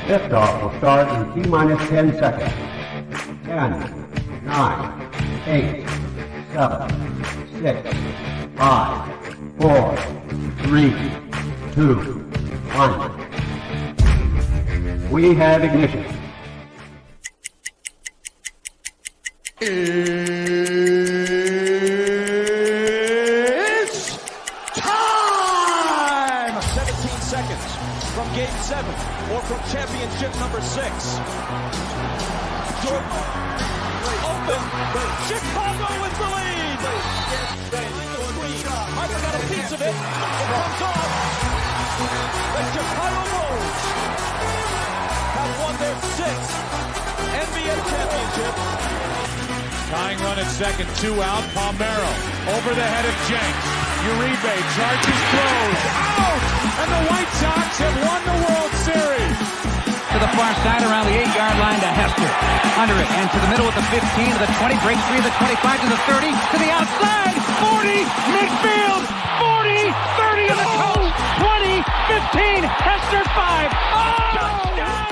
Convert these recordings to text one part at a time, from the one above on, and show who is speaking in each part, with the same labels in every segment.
Speaker 1: Liftoff will start in T-minus 10 seconds. 10, 9, 8, 7, 6, 5, 4, 3, 2, 1. We have ignition.
Speaker 2: It's time! 17 seconds from Game 7 or from championship number 6. Jordan open. Chicago with the lead. Harper got a piece of it. It comes off. The Chicago Bulls have won their 6th NBA championship.
Speaker 3: Tying run at second, 2 out. Palmero over the head of Jenks. Uribe charges, throws, out! And the White Sox have won the World Series.
Speaker 4: To the far side around the 8-yard line to Hester. Under it and to the middle with the 15 to the 20, breaks free to the 25 to the 30 to the outside. 40, midfield, 40, 30 in the coast, 20, 15, Hester 5. Oh! Touchdown!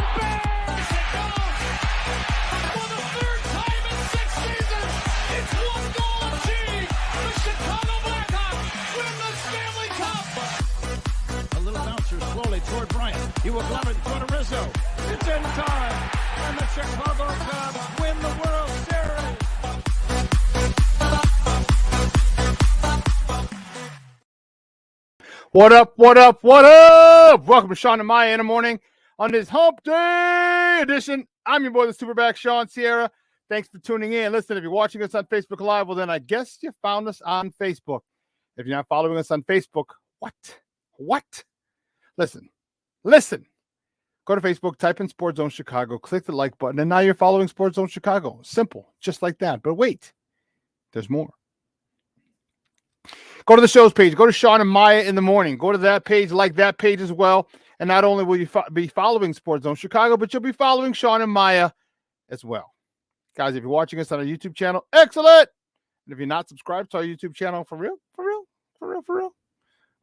Speaker 3: Toward Bryant. He will glove it toward Rizzo. It's in time. And the Chicago Cubs win the World Series. What up, what up, what up? Welcome to Shawn and Maya in the morning on this Hump Day edition. I'm your boy, the SuperBack, Shawn Sierra. Thanks for tuning in. Listen, if you're watching us on Facebook Live, well, then I guess you found us on Facebook. If you're not following us on Facebook, what? Listen. Go to Facebook, type in Sports Zone Chicago, click the like button, and now you're following Sports Zone Chicago. Simple, just like that. But wait, there's more. Go to the shows page. Go to Shawn and Maya in the morning. Go to that page, like that page as well. And not only will you be following Sports Zone Chicago, but you'll be following Shawn and Maya as well. Guys, if you're watching us on our YouTube channel, excellent. And if you're not subscribed to our YouTube channel, for real.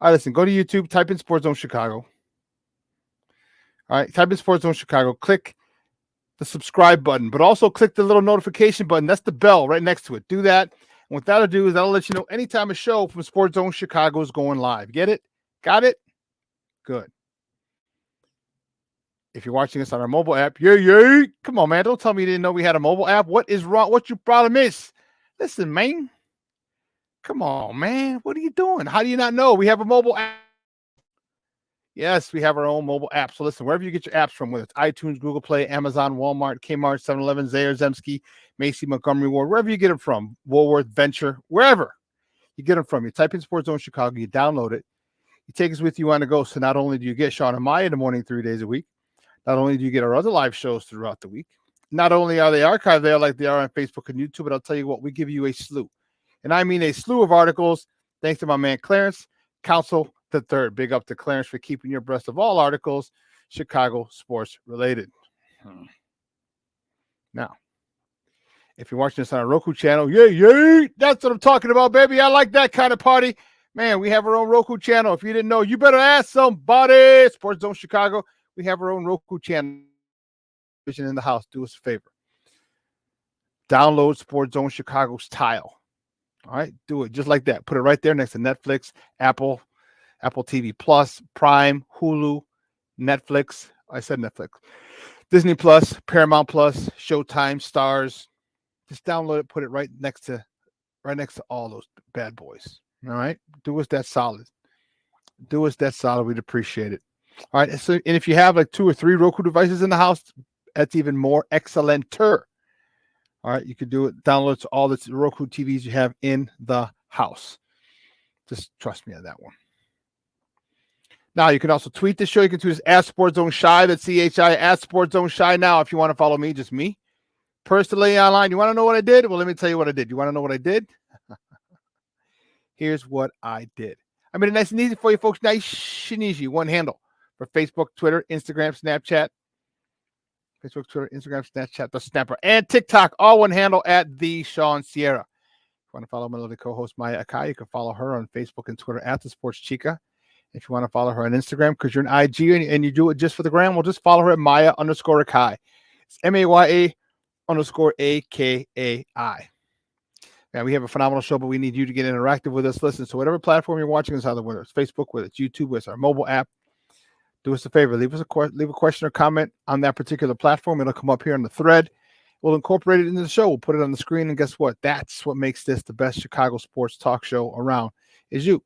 Speaker 3: All right, listen, go to YouTube, type in Sports Zone Chicago. All right, type in Sports Zone Chicago. Click the subscribe button, but also click the little notification button. That's the bell right next to it. Do that. And what that'll do is that'll let you know anytime a show from Sports Zone Chicago is going live. Get it? Got it? Good. If you're watching us on our mobile app, yay. Come on, man. Don't tell me you didn't know we had a mobile app. What is wrong? What your problem is? Listen, man. Come on, man. What are you doing? How do you not know? We have a mobile app. Yes, we have our own mobile app. So listen, wherever you get your apps from, whether it's iTunes, Google Play, Amazon, Walmart, Kmart, 7-Eleven, Zayre, Zemsky, Macy, Montgomery Ward, wherever you get them from, Woolworth, Venture, wherever you get them from, you type in Sports Zone Chicago, you download it, you take us with you on the go. So not only do you get Shawn and Maya in the morning 3 days a week, not only do you get our other live shows throughout the week, not only are they archived there like they are on Facebook and YouTube, but I'll tell you what, we give you a slew. And I mean a slew of articles, thanks to my man Clarence, Counsel the Third. Big up to Clarence for keeping you abreast of all articles Chicago sports related. Now, if you're watching this on our Roku channel, yay, that's what I'm talking about, baby. I like that kind of party. Man, we have our own Roku channel. If you didn't know, you better ask somebody. Sports Zone Chicago, we have our own Roku channel. In the house, do us a favor. Download Sports Zone Chicago's tile. All right, do it just like that. Put it right there next to Netflix, Apple TV Plus, Prime, Hulu, Netflix. I said Netflix. Disney Plus, Paramount Plus, Showtime, Stars. Just download it, put it right next to all those bad boys. All right? Do us that solid. We'd appreciate it. All right. So, and if you have like 2 or 3 Roku devices in the house, that's even more excellenter. All right. You could do it. Download to all the Roku TVs you have in the house. Just trust me on that one. Now, you can also tweet the show. You can tweet us at Sports Zone Shy. That's CHI at Sports Zone Shy. Now, if you want to follow me, just me personally online. You want to know what I did? Well, let me tell you what I did. You want to know what I did? Here's what I did. I made it nice and easy for you folks. Nice and easy. One handle for Facebook, Twitter, Instagram, Snapchat. Facebook, Twitter, Instagram, Snapchat, the Snapper, and TikTok. All one handle at the Shawn Sierra. If you want to follow my lovely co-host, Maya Akai, you can follow her on Facebook and Twitter at the Sports Chica. If you want to follow her on Instagram, because you're an IG and you do it just for the gram, well, just follow her at Maya_Akai. It's MAYA_AKAI. Yeah, we have a phenomenal show, but we need you to get interactive with us. Listen, so whatever platform you're watching us on, whether it's Facebook, whether it's YouTube, whether it's our mobile app, do us a favor. Leave a question or comment on that particular platform. It'll come up here on the thread. We'll incorporate it into the show. We'll put it on the screen, and guess what? That's what makes this the best Chicago sports talk show around, is you.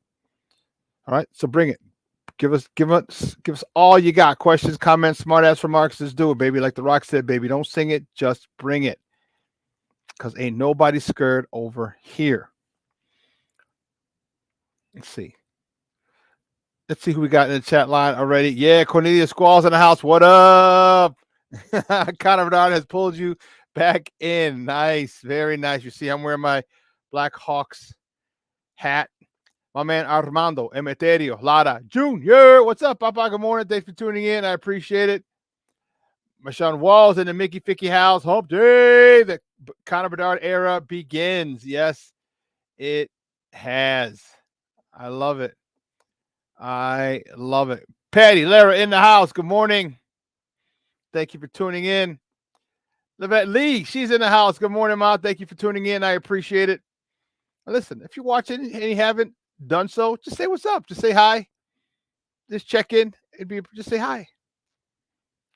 Speaker 3: All right, so bring it. Give us all you got. Questions, comments, smart ass remarks. Just do it, baby. Like The Rock said, baby, don't sing it, just bring it. Because ain't nobody scared over here. Let's see who we got in the chat line already. Yeah, Cornelia Squall's in the house. What up? Connor Bedard has pulled you back in. Nice. Very nice. You see, I'm wearing my Black Hawks hat. My man Armando Emeterio Lara Jr. What's up, Papa? Good morning. Thanks for tuning in. I appreciate it. Shawn Walls in the Mickey Ficky house. Hump day. The Connor Bedard era begins. Yes, it has. I love it. I love it. Patty Lara in the house. Good morning. Thank you for tuning in. Livette Lee, she's in the house. Good morning, Ma. Thank you for tuning in. I appreciate it. Listen, if you're watching and you haven't done so, just say what's up. Just say hi. Just check in. Just say hi.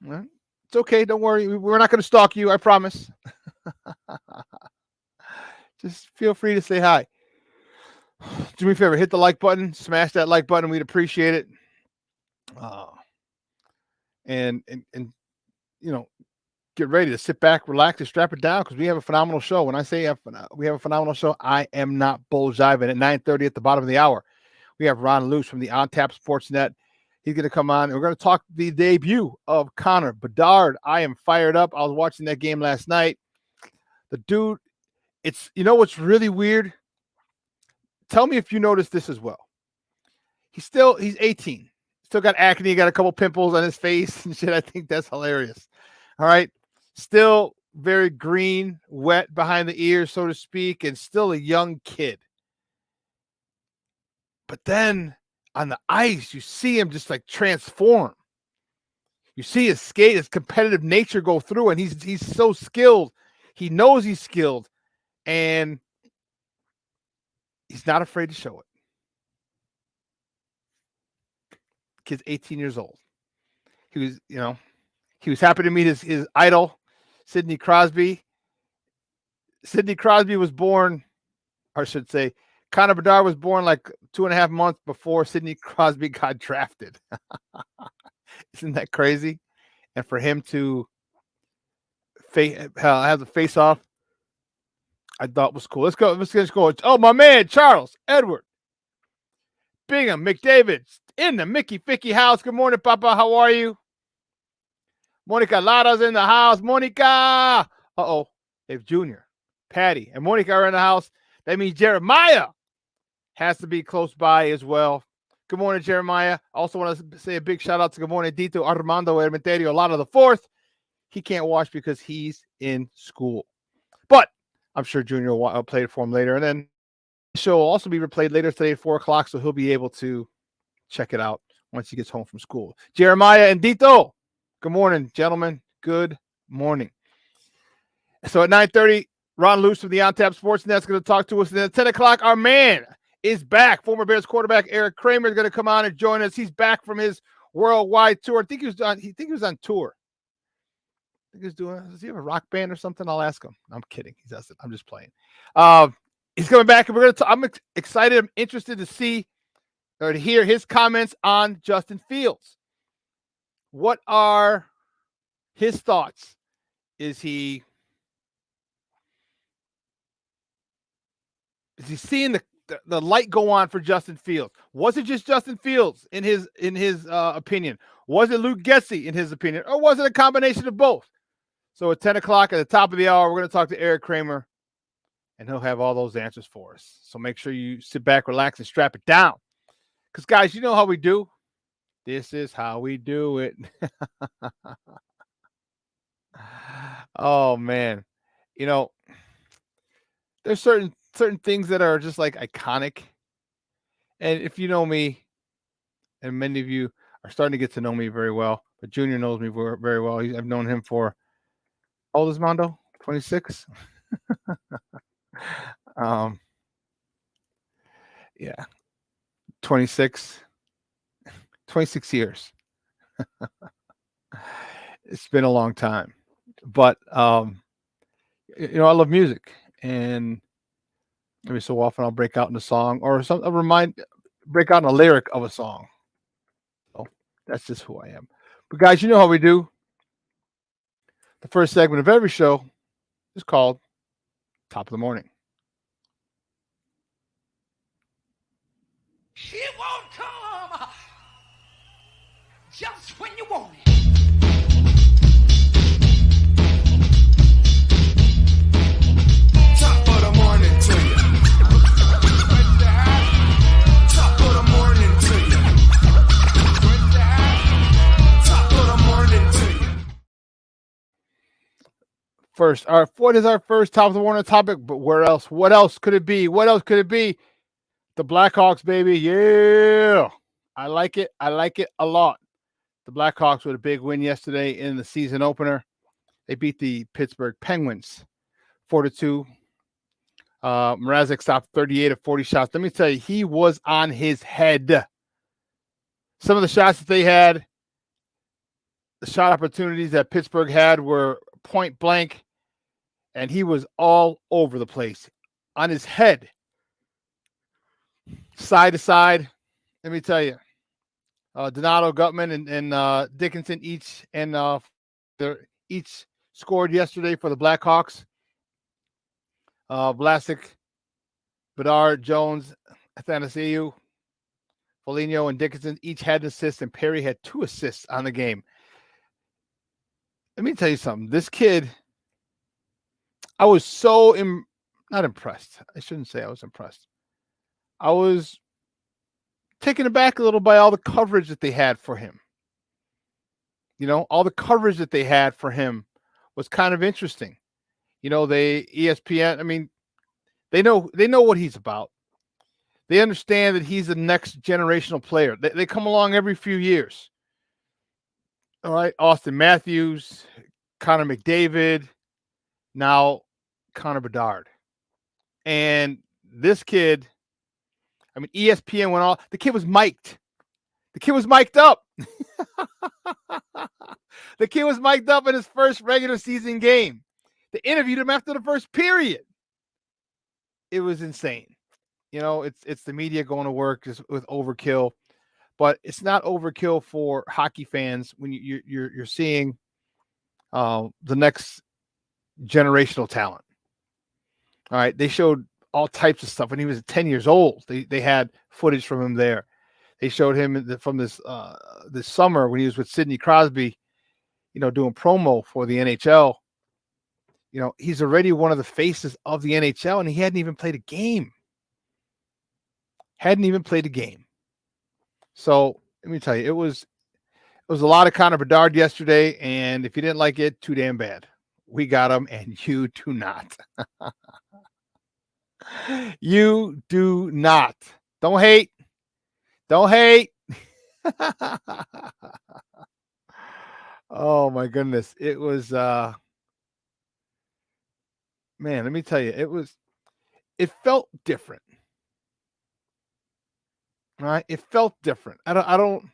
Speaker 3: All right. It's okay. Don't worry. We're not going to stalk you. I promise. Just feel free to say hi. Do me a favor. Hit the like button. Smash that like button. We'd appreciate it. And you know, get ready to sit back, relax, and strap it down, because we have a phenomenal show. When I say we have a phenomenal show, I am not bull jiving. At 9:30 at the bottom of the hour, we have Ron Luce from the On Tap Sports Net. He's going to come on, and we're going to talk the debut of Connor Bedard. I am fired up. I was watching that game last night. The dude, you know what's really weird? Tell me if you notice this as well. He's 18. Still got acne, got a couple pimples on his face and shit. I think that's hilarious. All right. Still very green, wet behind the ears, so to speak, and still a young kid. But then on the ice, you see him just like transform. You see his skate, his competitive nature go through, and he's so skilled. He knows he's skilled, and he's not afraid to show it. Kid's 18 years old. He was happy to meet his idol, Sidney Crosby. Sidney Crosby was born, or I should say, Connor Bedard was born like 2.5 months before Sidney Crosby got drafted. Isn't that crazy? And for him to have the face off, I thought was cool. Let's go. Oh, my man, Charles Edward Bingham McDavid in the Mickey Ficky house. Good morning, Papa. How are you? Monica Lara's in the house. Monica. If Junior, Patty, and Monica are in the house, that means Jeremiah has to be close by as well. Good morning, Jeremiah. Also want to say a big shout out to good morning, Dito Armando Hermeterio Lada the fourth. He can't watch because he's in school, but I'm sure Junior will play it for him later. And then the show will also be replayed later today at 4:00, so he'll be able to check it out once he gets home from school. Jeremiah and Dito, good morning, gentlemen. Good morning. So at 9:30, Ron Luce from the On Tap Sports Net is going to talk to us. And then at 10 o'clock, our man is back. Former Bears quarterback Erik Kramer is going to come on and join us. He's back from his worldwide tour. I think he was on tour. I think does he have a rock band or something? I'll ask him. I'm kidding. He doesn't. I'm just playing. He's coming back, and I'm excited. I'm interested to see or to hear his comments on Justin Fields. What are his thoughts? Is he seeing the light go on for Justin Fields? Was it just Justin Fields in his opinion? Was it Luke Getsy in his opinion? Or was it a combination of both? So at 10 o'clock at the top of the hour, we're going to talk to Erik Kramer, and he'll have all those answers for us. So make sure you sit back, relax, and strap it down. Because, guys, you know how we do. This is how we do it. Oh, man. You know, there's certain things that are just like iconic. And if you know me, and many of you are starting to get to know me very well. But Junior knows me very well. I've known him for, how old is Mondo? 26? Yeah, 26 years. It's been a long time. But, I love music. And every so often I'll break out in a song or break out in a lyric of a song. So that's just who I am. But guys, you know how we do. The first segment of every show is called Top of the Morning.
Speaker 5: It won't come just when you want it.
Speaker 6: Top of the morning to you. Top of the morning to you. Top of the morning to you.
Speaker 3: First, what is our first top of the morning topic? But where else? What else could it be? What else could it be? The Blackhawks, baby. Yeah. I like it. I like it a lot. The Blackhawks with a big win yesterday in the season opener. They beat the Pittsburgh Penguins 4-2. Mrazek stopped 38 of 40 shots. Let me tell you, he was on his head. Some of the shots that they had, the shot opportunities that Pittsburgh had were point blank, and he was all over the place on his head, side to side. Let me tell you, Donato, Gutman, and Dickinson each scored yesterday for the Blackhawks. Vlasic, Bedard, Jones, Athanasiou, Foligno, and Dickinson each had an assist, and Perry had 2 assists on the game. Let me tell you something. This kid, I was so not impressed. I shouldn't say I was impressed. I was taken aback a little by all the coverage that they had for him. All the coverage that they had for him was kind of interesting. ESPN, I mean, they know what he's about. They understand that he's the next generational player. They come along every few years. All right, Austin Matthews, Connor McDavid, now Connor Bedard. And this kid, I mean, ESPN went all, the kid was mic'd. The kid was mic'd up. The kid was mic'd up in his first regular season game. They interviewed him after the first period. It was insane. It's the media going to work just with overkill, but it's not overkill for hockey fans when you're seeing the next generational talent. All right, they showed all types of stuff when he was 10 years old. They had footage from him there. They showed him from this summer when he was with Sidney Crosby, doing promo for the NHL. He's already one of the faces of the NHL, and he hadn't even played a game. So let me tell you, it was a lot of Connor Bedard yesterday, and if you didn't like it, too damn bad. We got him, and you do not. You do not. Don't hate. Oh my goodness. It was man, let me tell you, it felt different. All right? It felt different. I don't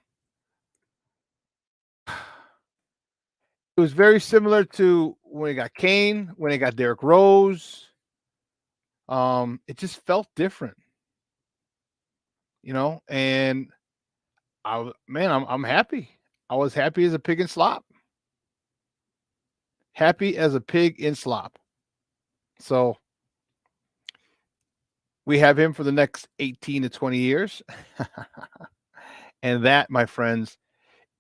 Speaker 3: It was very similar to when he got Kane, when he got Derrick Rose. It just felt different. And I'm happy. I was happy as a pig in slop. Happy as a pig in slop. So we have him for the next 18 to 20 years. And that, my friends,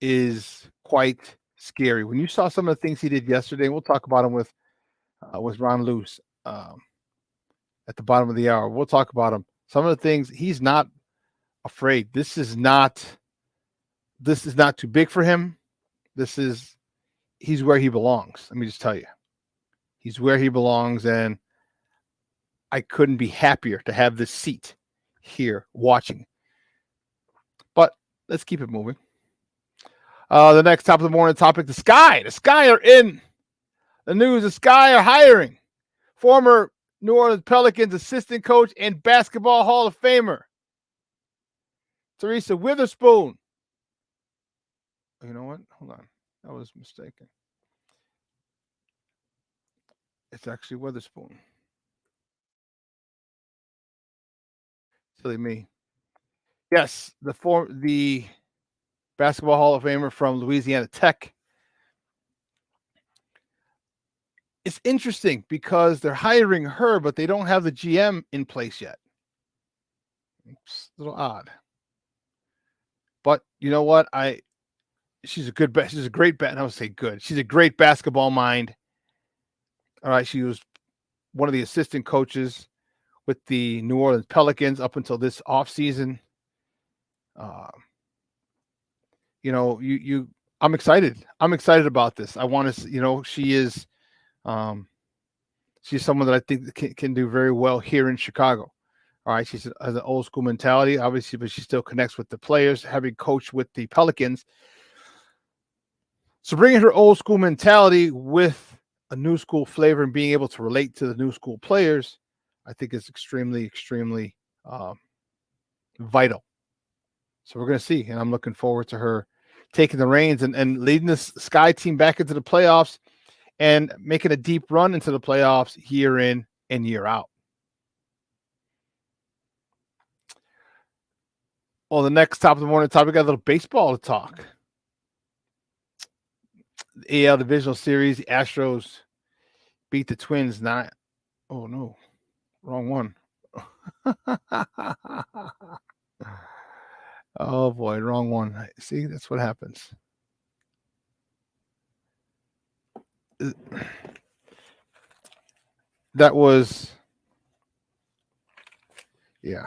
Speaker 3: is quite scary. When you saw some of the things he did yesterday, and we'll talk about him with Ron Luce at the bottom of the hour. We'll talk about him. Some of the things, he's not afraid. This is not too big for him. He's where he belongs. Let me just tell you. He's where he belongs, and I couldn't be happier to have this seat here watching. But let's keep it moving. The next top of the morning topic, the Sky. The Sky are in the news. The Sky are hiring former New Orleans Pelicans assistant coach and basketball Hall of Famer Teresa Witherspoon. You know what? Hold on. I was mistaken. It's actually Witherspoon. Silly me. Yes, the basketball Hall of Famer from Louisiana Tech. It's interesting because they're hiring her, but they don't have the GM in place yet. It's a little odd. But you know what? She's a great I would say good. She's a great basketball mind. All right, she was one of the assistant coaches with the New Orleans Pelicans up until this offseason. I'm excited. I'm excited about this. I want to, she's someone that I think can do very well here in Chicago. All right, she has an old school mentality, obviously, but she still connects with the players, having coached with the Pelicans. So bringing her old school mentality with a new school flavor and being able to relate to the new school players, I think is extremely, extremely vital. So we're going to see, and I'm looking forward to her taking the reins and leading this Sky team back into the playoffs and making a deep run into the playoffs year in and year out. Well, the next top of the morning topic, we got a little baseball to talk. The AL Divisional Series, the Astros beat the Twins 9. Oh, no. Wrong one. Oh, boy. Wrong one. See, that's what happens. That was, yeah.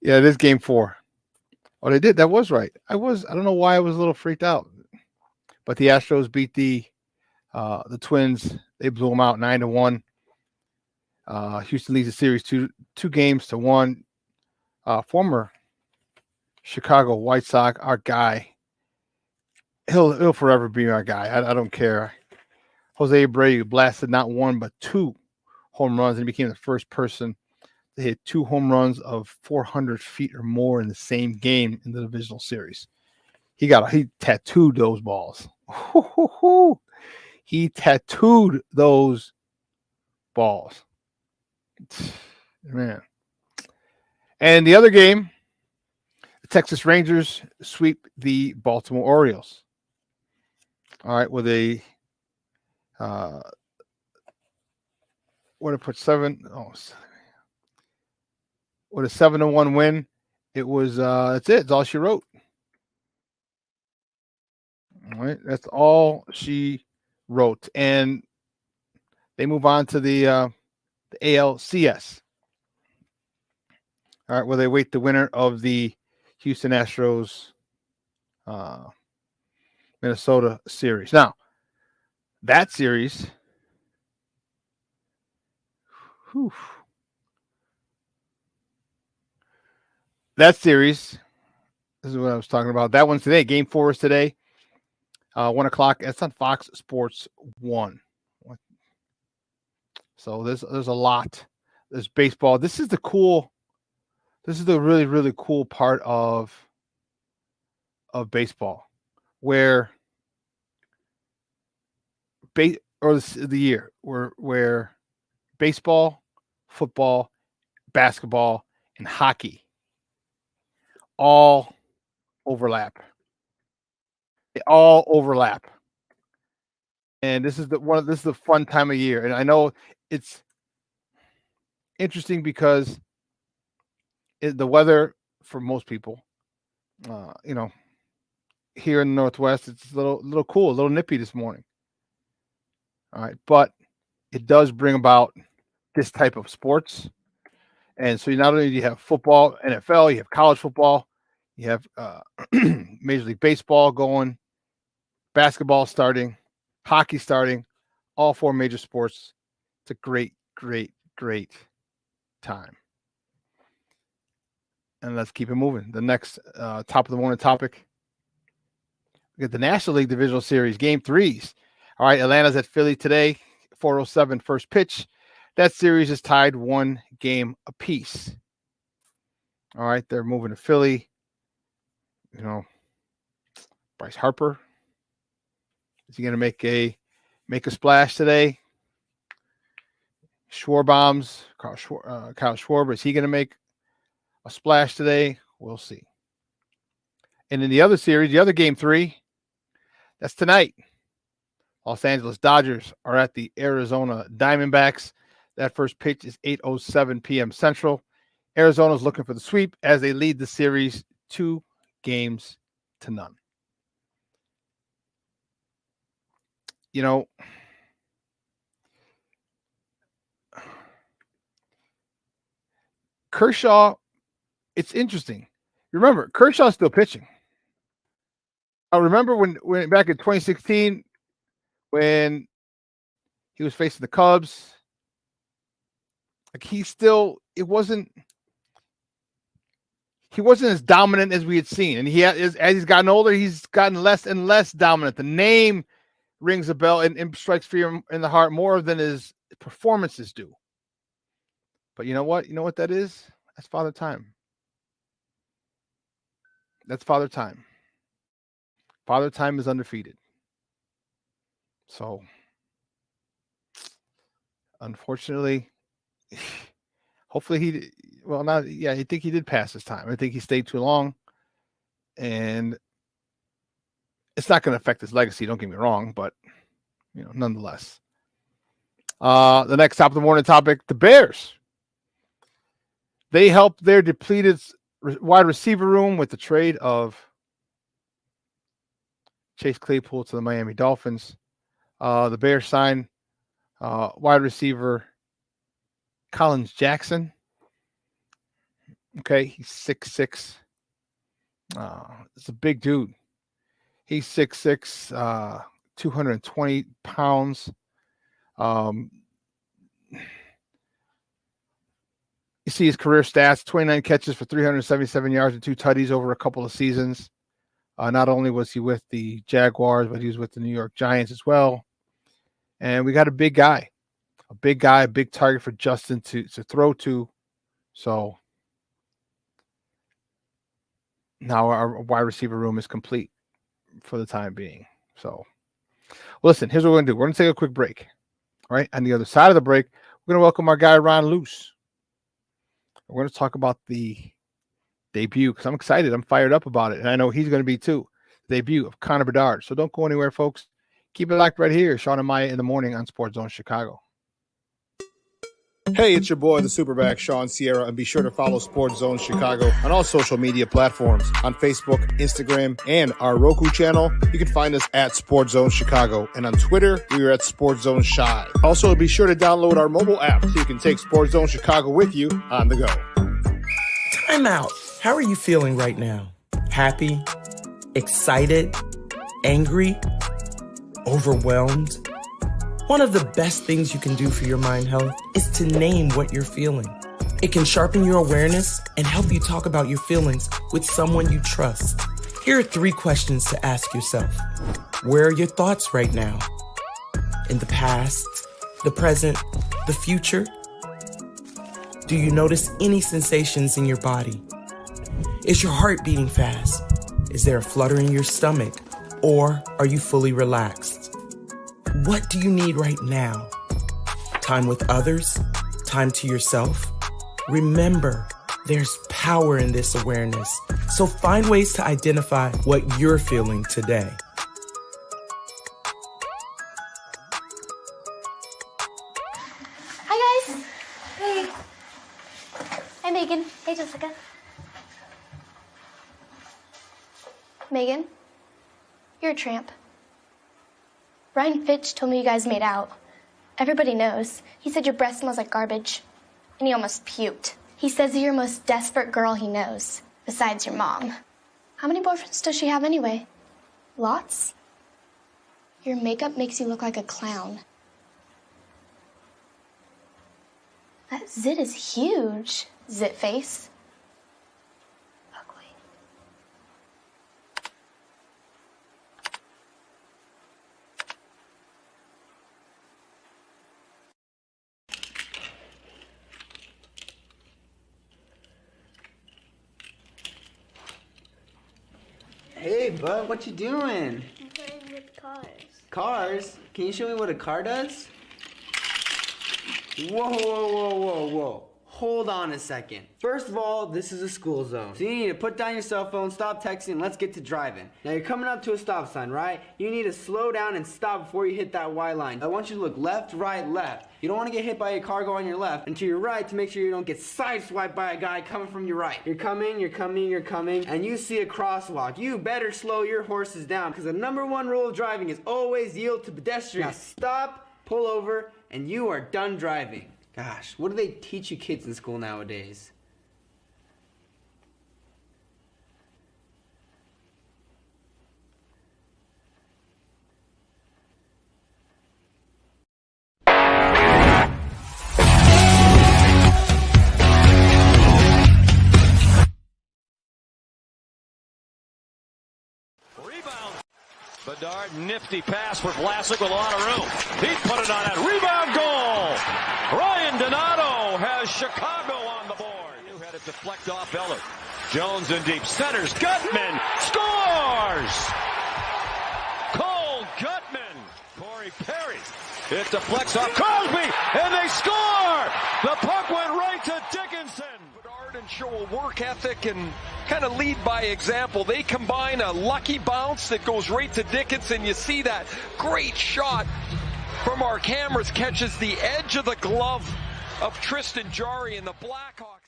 Speaker 3: Yeah, it is game 4. Oh, they did. That was right. I don't know why I was a little freaked out. But the Astros beat the Twins. They blew them out 9-1. Houston leads the series 2-1. Former Chicago White Sox, our guy. He'll forever be our guy. I don't care. Jose Abreu blasted not 1 but 2 home runs and became the first person to hit 2 home runs of 400 feet or more in the same game in the divisional series. He tattooed those balls. He tattooed those balls. Man. And the other game, the Texas Rangers sweep the Baltimore Orioles. All right, with a what to put 7? Oh, with a 7-1 win. It was that's it. That's all she wrote. All right, that's all she wrote, and they move on to the ALCS. All right, where they wait the winner of the Houston Astros Minnesota series. Now, that series, this is what I was talking about. That one's today. Game 4 is today. 1 o'clock. It's on Fox Sports 1. So there's a lot. There's baseball. This is the really, really cool part of baseball, where the year where baseball, football, basketball, and hockey all overlap. They all overlap. And this is the fun time of year. And I know it's interesting because the weather for most people, here in the Northwest, it's a little cool, a little nippy this morning. All right. But it does bring about this type of sports. And so not only do you have football, NFL, you have college football, you have Major League Baseball going, basketball starting, hockey starting, all 4 major sports. It's a great, great, great time. And let's keep it moving. The next top of the morning topic. We get the National League Divisional Series, Game 3s. All right, Atlanta's at Philly today, 4:07 first pitch. That series is tied 1 game apiece. All right, they're moving to Philly. You know, Bryce Harper, is he going to make a splash today? Schwarbaum's Kyle Schwarber, is he going to make a splash today? We'll see. And in the other series, the other Game 3, that's tonight. Los Angeles Dodgers are at the Arizona Diamondbacks. That first pitch is 8:07 p.m. Central. Arizona's looking for the sweep as they lead the series 2-0. You know, Kershaw, it's interesting. Remember, Kershaw's still pitching. I remember when back in 2016, when he was facing the Cubs, like he wasn't as dominant as we had seen. And as he's gotten older, he's gotten less and less dominant. The name rings a bell and strikes fear in the heart more than his performances do. But you know what? You know what that is? That's Father Time. That's Father Time. Father Time is undefeated. So, unfortunately, hopefully I think he did pass his time. I think he stayed too long. And it's not going to affect his legacy, don't get me wrong, but, nonetheless. The next top of the morning topic, the Bears. They helped their depleted wide receiver room with the trade of Chase Claypool to the Miami Dolphins. The Bears signed wide receiver Collins Jackson. Okay, he's 6'6". It's a big dude. He's 6'6", 220 pounds. You see his career stats, 29 catches for 377 yards and 2 tutties over a couple of seasons. Not only was he with the Jaguars, but he was with the New York Giants as well. And we got a big guy, a big target for Justin to throw to. So now our wide receiver room is complete for the time being. So listen, here's what we're going to do. We're going to take a quick break. All right. On the other side of the break, we're going to welcome our guy, Ron Luce. We're going to talk about the debut because I'm excited. I'm fired up about it. And I know he's going to be too. The debut of Connor Bedard. So don't go anywhere, folks. Keep it locked right here. Shawn and Maya in the morning on Sports Zone Chicago.
Speaker 7: Hey, it's your boy, the Superback, Shawn Sierra, and be sure to follow Sports Zone Chicago on all social media platforms, on Facebook, Instagram, and our Roku channel. You can find us at Sports Zone Chicago, and on Twitter, we are at Sports Zone Shy. Also, be sure to download our mobile app so you can take Sports Zone Chicago with you on the go.
Speaker 8: Time out. How are you feeling right now? Happy? Excited? Angry? Overwhelmed? One of the best things you can do for your mind health is to name what you're feeling. It can sharpen your awareness and help you talk about your feelings with someone you trust. Here are 3 questions to ask yourself. Where are your thoughts right now? In the past, the present, the future? Do you notice any sensations in your body? Is your heart beating fast? Is there a flutter in your stomach? Or are you fully relaxed? What do you need right now? Time with others? Time to yourself? Remember, there's power in this awareness. So find ways to identify what you're feeling today.
Speaker 9: Hi, guys. Hey. Hi, Megan. Hey, Jessica. Megan, you're a tramp. Brian Fitch told me you guys made out. Everybody knows. He said your breath smells like garbage. And he almost puked. He says you're the most desperate girl he knows, besides your mom. How many boyfriends does she have anyway? Lots? Your makeup makes you look like a clown. That zit is huge, zit face.
Speaker 10: Hey, bud, what you doing?
Speaker 9: I'm playing with cars.
Speaker 10: Cars? Can you show me what a car does? Whoa, whoa, whoa, whoa, whoa. Hold on a second. First of all, this is a school zone. So you need to put down your cell phone, stop texting, and let's get to driving. Now you're coming up to a stop sign, right? You need to slow down and stop before you hit that Y line. I want you to look left, right, left. You don't want to get hit by a car going on your left, and to your right to make sure you don't get sideswiped by a guy coming from your right. You're coming, and you see a crosswalk. You better slow your horses down, because the #1 rule of driving is always yield to pedestrians. Now stop, pull over, and you are done driving. Gosh, what do they teach you kids in school nowadays?
Speaker 2: Rebound. Bedard, nifty pass for Vlasic with a lot of room. He put it on that rebound goal. Ryan Donato has Chicago on the board. You had it deflect off Eller. Jones in deep centers. Gutman scores. Cole Gutman. Corey Perry. It deflects off Crosby, and they score. The puck went right to Dickinson. And show a work ethic and kind of lead by example. They combine a lucky bounce that goes right to Dickinson. You see that great shot from our cameras, catches the edge of the glove of Tristan Jarry and the Blackhawks.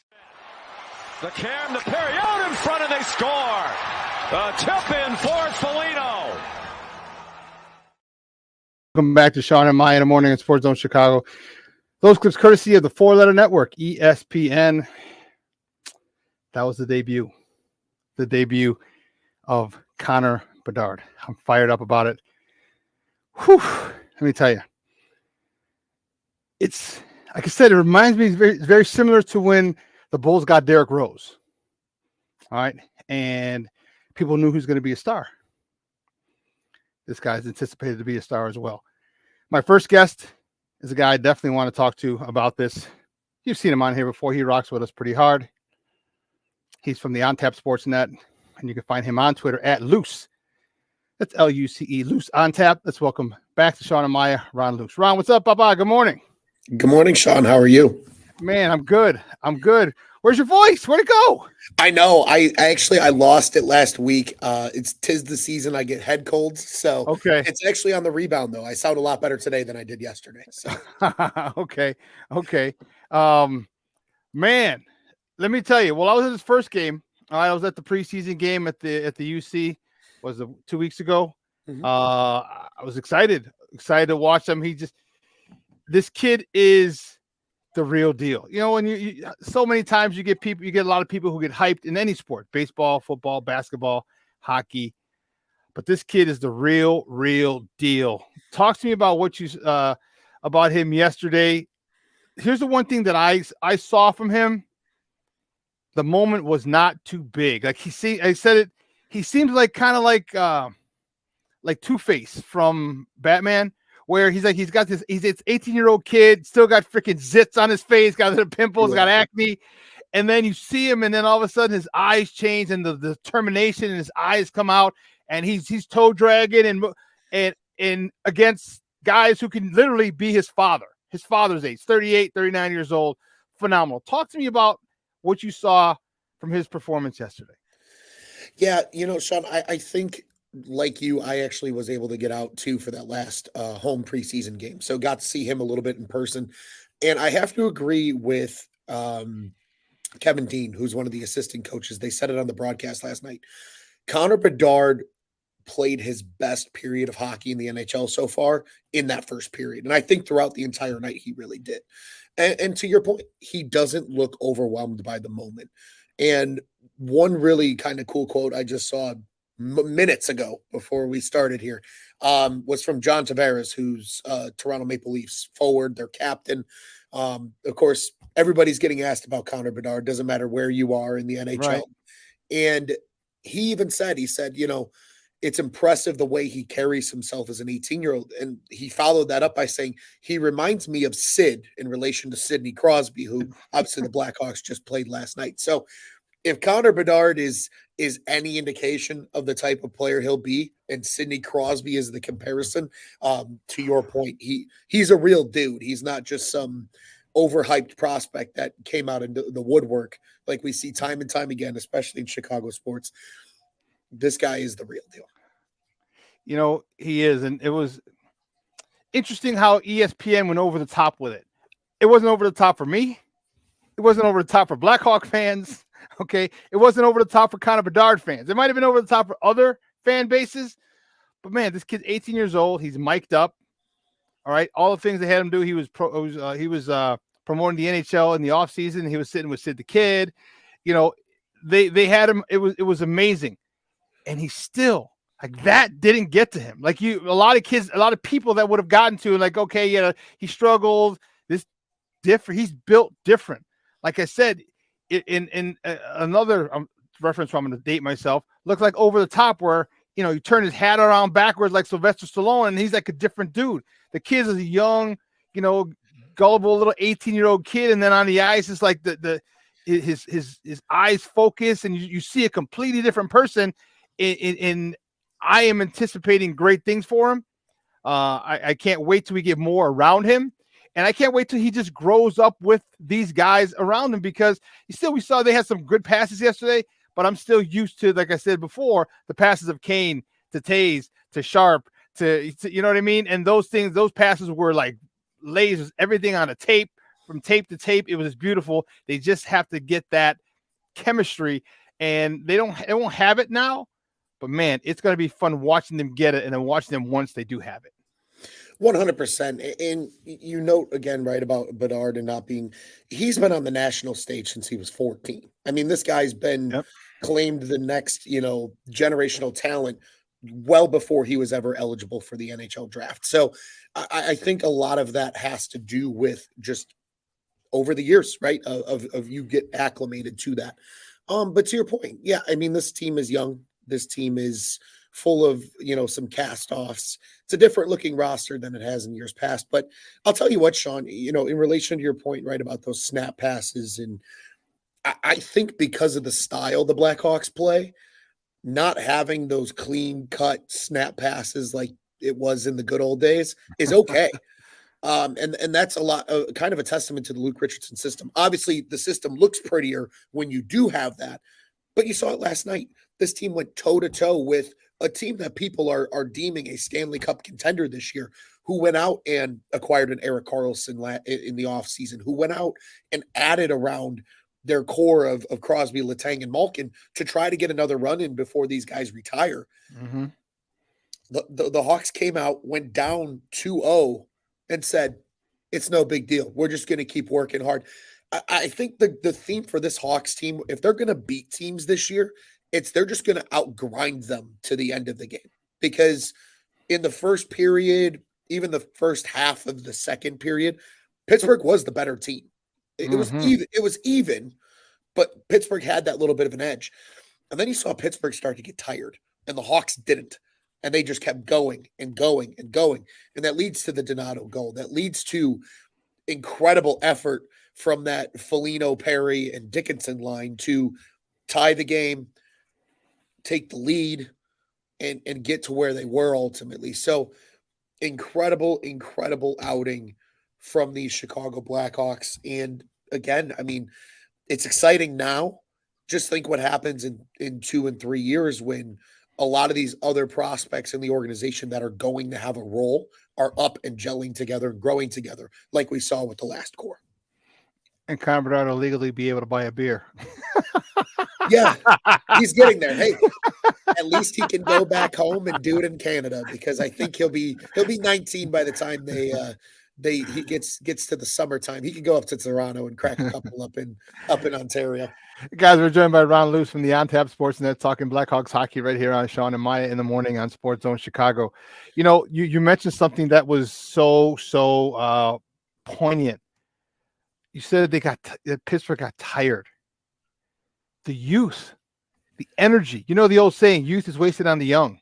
Speaker 2: The cam to Perry out in front and they score. A tip in for Foligno.
Speaker 3: Welcome back to Shawn and Maya in the morning at Sports Zone Chicago. Those clips courtesy of the four-letter network, ESPN. That was the debut of Connor Bedard. I'm fired up about it. Whew, let me tell you. It's, like I said, it reminds me, it's very similar to when the Bulls got Derrick Rose. All right. And people knew who's going to be a star. This guy's anticipated to be a star as well. My first guest is a guy I definitely want to talk to about this. You've seen him on here before. He rocks with us pretty hard. He's from the OnTap Sports Net, and you can find him on Twitter at Luce. That's Luce, Luce OnTap. Let's welcome back to Shawn and Maya, Ron Luce. Ron, what's up, Papa? Good morning.
Speaker 11: Good morning, Shawn. How are you?
Speaker 3: Man, I'm good. Where's your voice? Where'd it go?
Speaker 11: I know. I lost it last week. Tis the season. I get head colds, so
Speaker 3: okay.
Speaker 11: It's actually on the rebound though. I sound a lot better today than I did yesterday. So
Speaker 3: okay. Man, let me tell you. Well, I was at his first game. I was at the preseason game at the UC. Was it 2 weeks ago? Mm-hmm. I was excited to watch him. This kid is the real deal. You know, when you so many times you get a lot of people who get hyped in any sport, baseball, football, basketball, hockey. But this kid is the real deal. Talk to me about what you about him yesterday. Here's the one thing that I saw from him. The moment was not too big. Like he seems like kind of like Two-Face from Batman, where he's 18-year-old kid, still got freaking zits on his face, got little pimples, got acne. And then you see him, and then all of a sudden his eyes change and the determination in his eyes come out, and he's toe dragging and against guys who can literally be his father's age, 38, 39 years old. Phenomenal. Talk to me about what you saw from his performance yesterday.
Speaker 11: Yeah, Shawn, I think like you, I actually was able to get out too for that last home preseason game. So got to see him a little bit in person. And I have to agree with Kevin Dean, who's one of the assistant coaches. They said it on the broadcast last night. Connor Bedard played his best period of hockey in the NHL so far in that first period. And I think throughout the entire night, he really did. And to your point, he doesn't look overwhelmed by the moment. And one really kind of cool quote I just saw minutes ago before we started here was from John Tavares, who's Toronto Maple Leafs forward, their captain. Of course, everybody's getting asked about Connor Bedard. Doesn't matter where you are in the NHL. Right. And he even said, it's impressive the way he carries himself as an 18-year-old. And he followed that up by saying, he reminds me of Sid in relation to Sidney Crosby, who obviously the Blackhawks just played last night. So if Connor Bedard is is any indication of the type of player he'll be, and Sidney Crosby is the comparison, to your point, he's a real dude. He's not just some overhyped prospect that came out into the woodwork like we see time and time again, especially in Chicago sports. This guy is the real deal.
Speaker 3: You know, he is. And it was interesting how ESPN went over the top with it. It wasn't over the top for me. It wasn't over the top for Blackhawk fans. Okay. It wasn't over the top for Connor Bedard fans. It might have been over the top for other fan bases, but man, this kid's 18 years old. He's mic'd up. All right. All the things they had him do. He was promoting the NHL in the offseason. He was sitting with Sid the Kid. You know, they had him. It was amazing. And he's still like, that didn't get to him. Like a lot of kids, a lot of people that would have gotten to, like, okay, yeah, he struggled. This different. He's built different. Like I said, in another reference, I'm going to date myself, looked like Over the Top, where, you know, you turn his hat around backwards like Sylvester Stallone, and he's like a different dude. The kid is a young, you know, gullible little 18-year-old kid, and then on the ice is like his eyes focus, and you see a completely different person. In I am anticipating great things for him. I can't wait till we get more around him. And I can't wait till he just grows up with these guys around him, because we saw they had some good passes yesterday, but I'm still used to, like I said before, the passes of Kane to Taze to Sharp to you know what I mean? And those passes were like lasers, everything on a tape, from tape to tape. It was beautiful. They just have to get that chemistry, and they won't have it now, but man, it's going to be fun watching them get it and then watching them once they do have it.
Speaker 11: 100%. And you note again, right, about Bedard and he's been on the national stage since he was 14. I mean, this guy's been claimed the next, you know, generational talent well before he was ever eligible for the NHL draft. So I think a lot of that has to do with just over the years, right, of you get acclimated to that. But to your point, yeah, I mean, this team is young. This team is full of, you know, some cast-offs. It's a different looking roster than it has in years past. But I'll tell you what, Shawn, you know, in relation to your point, right, about those snap passes, and I think because of the style the Blackhawks play, not having those clean-cut snap passes like it was in the good old days is okay. And that's a lot of kind of a testament to the Luke Richardson system. Obviously, the system looks prettier when you do have that, but you saw it last night. This team went toe-to-toe with a team that people are deeming a Stanley Cup contender this year, who went out and acquired an Erik Karlsson in the offseason, who went out and added around their core of Crosby, Letang, and Malkin to try to get another run in before these guys retire.
Speaker 3: Mm-hmm.
Speaker 11: The Hawks came out, went down 2-0, and said, it's no big deal. We're just going to keep working hard. I think the theme for this Hawks team, if they're going to beat teams this year, they're just going to outgrind them to the end of the game. Because in the first period, even the first half of the second period, Pittsburgh was the better team. It was even. It was even, but Pittsburgh had that little bit of an edge. And then you saw Pittsburgh start to get tired, and the Hawks didn't. And they just kept going and going and going. And that leads to the Donato goal. That leads to incredible effort from that Foligno, Perry, and Dickinson line to tie the game, take the lead, and get to where they were ultimately. So incredible outing from the Chicago Blackhawks. And again, I mean, it's exciting now. Just think what happens in 2 and 3 years when a lot of these other prospects in the organization that are going to have a role are up and gelling together and growing together, like we saw with the last core.
Speaker 3: And Connor Bedard will legally be able to buy a beer.
Speaker 11: Yeah, he's getting there. Hey, at least he can go back home and do it in Canada, because I think he'll be 19 by the time he gets to the summertime. He can go up to Toronto and crack a couple up in Ontario.
Speaker 3: Guys, we're joined by Ron Luce from the OnTap Sportsnet, talking Blackhawks hockey right here on Shawn and Maya in the morning on Sports Zone Chicago. You know, you mentioned something that was so poignant. You said that Pittsburgh got tired. The youth, the energy. You know the old saying, youth is wasted on the young.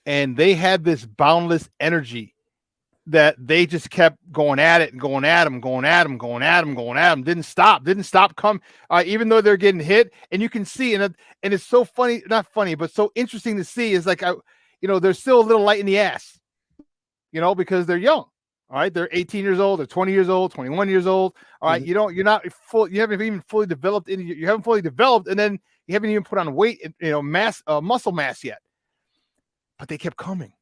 Speaker 3: And they had this boundless energy. that they just kept going at it and going at them, didn't stop. Even though they're getting hit, and you can see, and it's so funny, not funny, but so interesting to see is like, there's still a little light in the ass, because they're young. All right. They're 18 years old. They're 20 years old, 21 years old. All right.
Speaker 11: Mm-hmm.
Speaker 3: You haven't even fully developed you haven't fully developed. And then you haven't even put on weight, muscle mass yet, but they kept coming.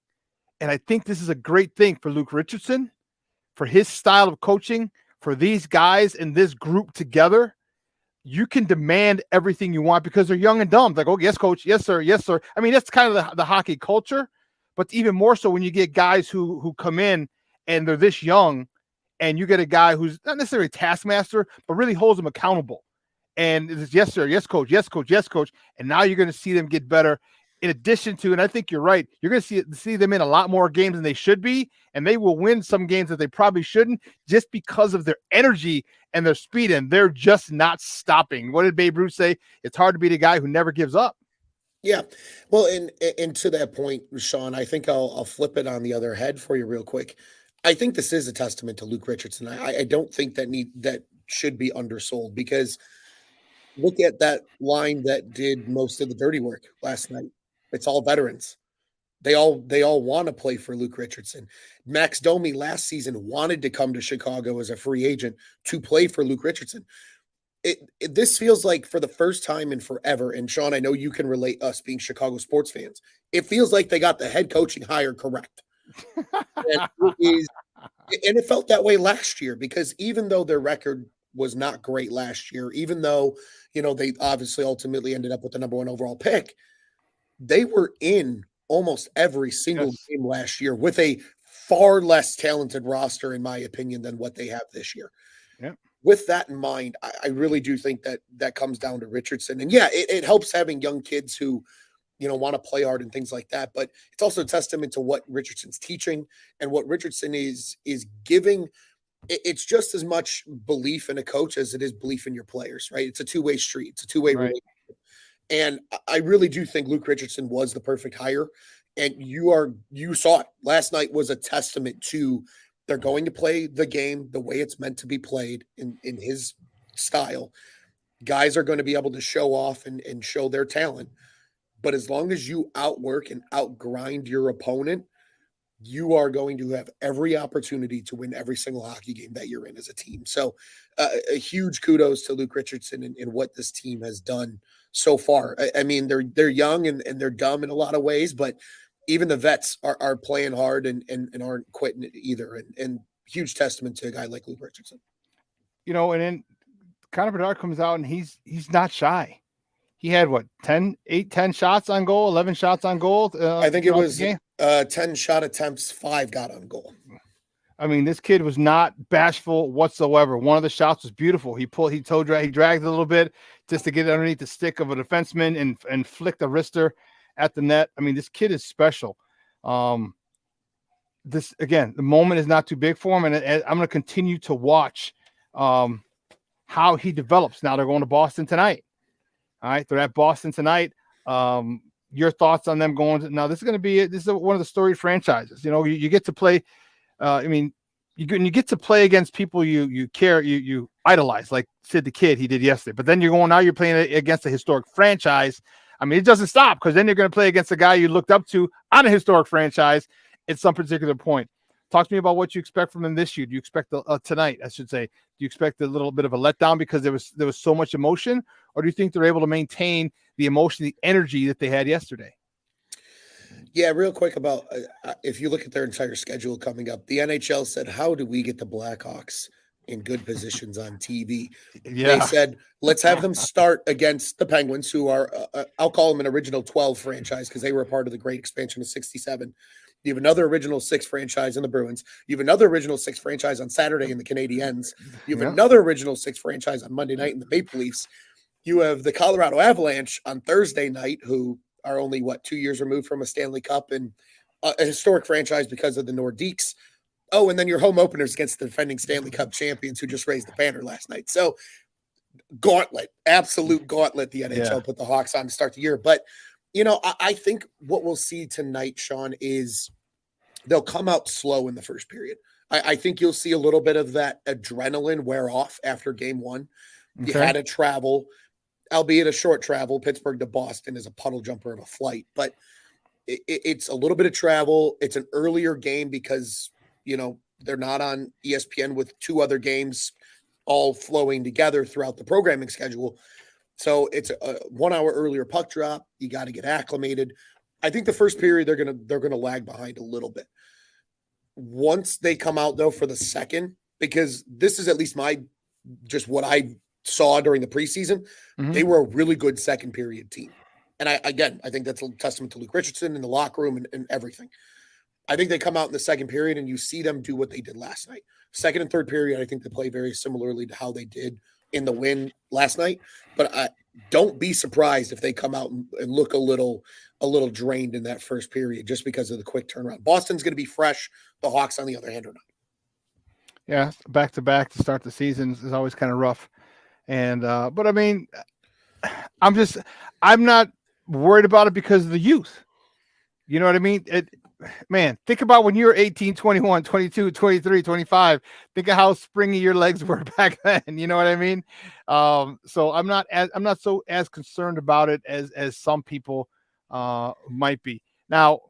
Speaker 3: And I think this is a great thing for Luke Richardson, for his style of coaching, for these guys in this group together. You can demand everything you want because they're young and dumb. Like, oh, yes, coach. Yes, sir. Yes, sir. I mean, that's kind of the hockey culture, but even more so when you get guys who come in and they're this young, and you get a guy who's not necessarily a taskmaster, but really holds them accountable. And it's yes, sir, yes, coach, yes, coach, yes, coach. And now you're going to see them get better. In addition to, and I think you're right, you're going to see them in a lot more games than they should be, and they will win some games that they probably shouldn't just because of their energy and their speed, and they're just not stopping. What did Babe Ruth say? It's hard to be the guy who never gives up.
Speaker 11: Yeah. Well, and to that point, Shawn, I think I'll flip it on the other head for you real quick. I think this is a testament to Luke Richardson. I don't think that should be undersold, because look at that line that did most of the dirty work last night. It's all veterans. They all want to play for Luke Richardson. Max Domi last season wanted to come to Chicago as a free agent to play for Luke Richardson. This feels like for the first time in forever, and Shawn, I know you can relate, us being Chicago sports fans, it feels like they got the head coaching hire correct. And it felt that way last year, because even though their record was not great last year, even though, they obviously ultimately ended up with the number 1 overall pick, they were in almost every single game last year with a far less talented roster, in my opinion, than what they have this year.
Speaker 3: Yeah.
Speaker 11: With that in mind, I really do think that comes down to Richardson. And yeah, it helps having young kids who, want to play hard and things like that. But it's also a testament to what Richardson's teaching and what Richardson is giving. It's just as much belief in a coach as it is belief in your players, right? It's a two-way street. It's a two-way relationship. And I really do think Luke Richardson was the perfect hire. And you saw it. Last night was a testament to they're going to play the game the way it's meant to be played in his style. Guys are going to be able to show off and show their talent. But as long as you outwork and outgrind your opponent, you are going to have every opportunity to win every single hockey game that you're in as a team. So a huge kudos to Luke Richardson and what this team has done so far. I mean, they're young and they're dumb in a lot of ways, but even the vets are playing hard and aren't quitting either. And huge testament to a guy like Luke Richardson.
Speaker 3: And then Connor Bedard comes out and he's not shy. He had 10 shots on goal, 11 shots on goal.
Speaker 11: I think it was 10 shot attempts, 5 got on goal.
Speaker 3: I mean, this kid was not bashful whatsoever. One of the shots was beautiful. He dragged a little bit just to get underneath the stick of a defenseman and flicked a wrister at the net. I mean, this kid is special. This again, the moment is not too big for him, and I'm going to continue to watch how he develops. Now they're going to Boston tonight. All right, they're at Boston tonight. Your thoughts on them going to, now? This is one of the storied franchises. You get to play. You get to play against people you idolize, like Sid the Kid he did yesterday. But then you're playing against a historic franchise. I mean, it doesn't stop, because then you're going to play against a guy you looked up to on a historic franchise at some particular point. Talk to me about what you expect from them this year. Do you expect tonight, I should say? Do you expect a little bit of a letdown because there was so much emotion, or do you think they're able to maintain the emotion, the energy that they had yesterday?
Speaker 11: Yeah, real quick about if you look at their entire schedule coming up, the NHL said, "How do we get the Blackhawks in good positions on TV?" Yeah. They said, "Let's have them start against the Penguins, who are I'll call them an original 12 franchise because they were a part of the great expansion of '67." You have another original 6 franchise in the Bruins. You have another original 6 franchise on Saturday in the Canadiens. You have another original 6 franchise on Monday night in the Maple Leafs. You have the Colorado Avalanche on Thursday night, who are only, 2 years removed from a Stanley Cup and a historic franchise because of the Nordiques. Oh, and then your home openers against the defending Stanley Cup champions who just raised the banner last night. So gauntlet, absolute gauntlet, the NHL put the Hawks on to start the year. But I think what we'll see tonight, Shawn, is they'll come out slow in the first period. I think you'll see a little bit of that adrenaline wear off after game one. You had to travel, albeit a short travel. Pittsburgh to Boston is a puddle jumper of a flight, but it's a little bit of travel. It's an earlier game because, they're not on ESPN with two other games all flowing together throughout the programming schedule. So it's a 1 hour earlier puck drop. You got to get acclimated. I think the first period they're gonna lag behind a little bit. Once they come out though for the second, because this is at least just what I saw during the preseason, they were a really good second period team. And I think that's a testament to Luke Richardson in the locker room and everything. I think they come out in the second period and you see them do what they did last night. Second and third period, I think they play very similarly to how they did in the win last night. But don't be surprised if they come out and look a little drained in that first period just because of the quick turnaround. Boston's going to be fresh. The Hawks, on the other hand, are not.
Speaker 3: Yeah, back-to-back to start the season is always kind of rough. And but I mean, I'm not worried about it because of the youth. You know what I mean? Man, think about when you were 18, 21, 22, 23, 25. Think of how springy your legs were back then. You know what I mean? So I'm not so as concerned about it as some people might be. Now,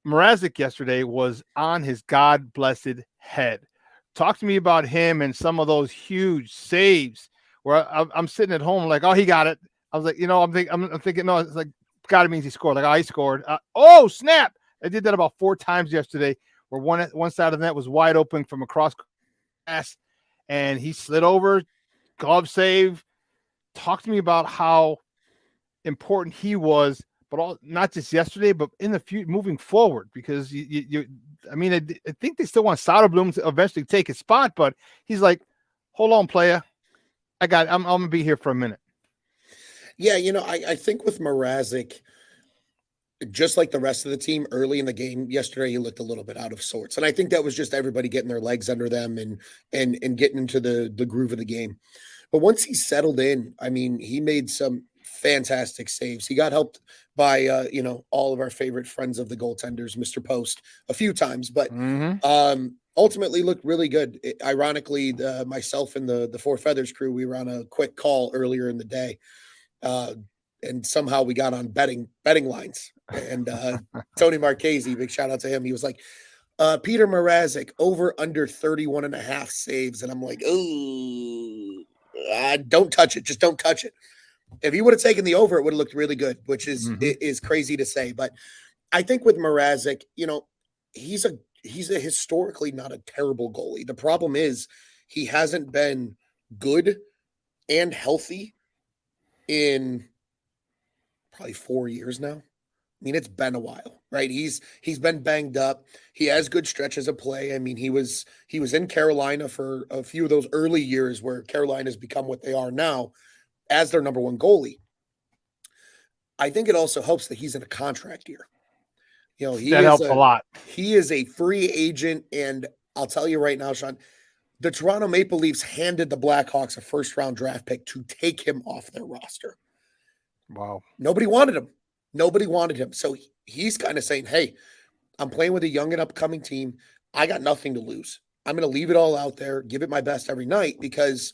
Speaker 3: Mrazek yesterday was on his God-blessed head. Talk to me about him and some of those huge saves where I'm sitting at home like, oh, he got it. I was like, I'm thinking, no, it's like, God, it means he scored. Like, oh, he scored. Oh, snap. I did that about 4 times yesterday where one side of the net was wide open from across pass, and he slid over, glove save. Talk to me about how important he was, but not just yesterday, but in the future, moving forward, because I think they still want Soderblom to eventually take his spot, but he's like, hold on, player. I'm going to be here for a minute.
Speaker 11: Yeah, I think with Mrazek, just like the rest of the team early in the game yesterday, he looked a little bit out of sorts. And I think that was just everybody getting their legs under them and getting into the groove of the game. But once he settled in, I mean, he made some fantastic saves. He got helped by, all of our favorite friends of the goaltenders, Mr. Post, a few times, but ultimately looked really good. Ironically, myself and the Four Feathers crew, we were on a quick call earlier in the day. And somehow we got on betting lines. And Tony Marchese, big shout out to him. He was like, Peter Mrazek over under 31.5 saves. And I'm like, oh, don't touch it. Just don't touch it. If he would have taken the over, it would have looked really good, which is crazy to say. But I think with Mrazek, he's a historically not a terrible goalie. The problem is he hasn't been good and healthy in probably 4 years now. I mean, it's been a while, right? He's been banged up. He has good stretches of play. I mean, he was in Carolina for a few of those early years where Carolina's become what they are now as their number one goalie. I think it also helps that he's in a contract year. That helps a lot. He is a free agent, and I'll tell you right now, Shawn, the Toronto Maple Leafs handed the Blackhawks a first-round draft pick to take him off their roster.
Speaker 3: Wow.
Speaker 11: Nobody wanted him. So he's kind of saying, hey, I'm playing with a young and upcoming team. I got nothing to lose. I'm going to leave it all out there, give it my best every night, because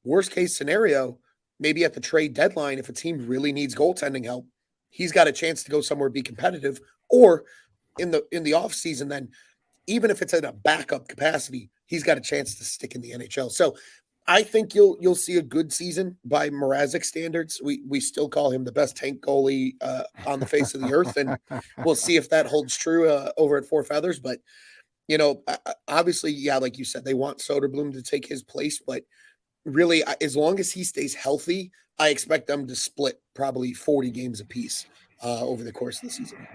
Speaker 11: worst case scenario, maybe at the trade deadline, if a team really needs goaltending help, he's got a chance to go somewhere, be competitive, or in the off season, then even if it's in a backup capacity, he's got a chance to stick in the NHL. So I think you'll see a good season by Mrazek standards. We still call him the best tank goalie on the face of the earth, and we'll see if that holds true over at Four Feathers. But obviously, yeah, like you said, they want Soderblom to take his place. But really, as long as he stays healthy, I expect them to split probably 40 games apiece over the course of the season.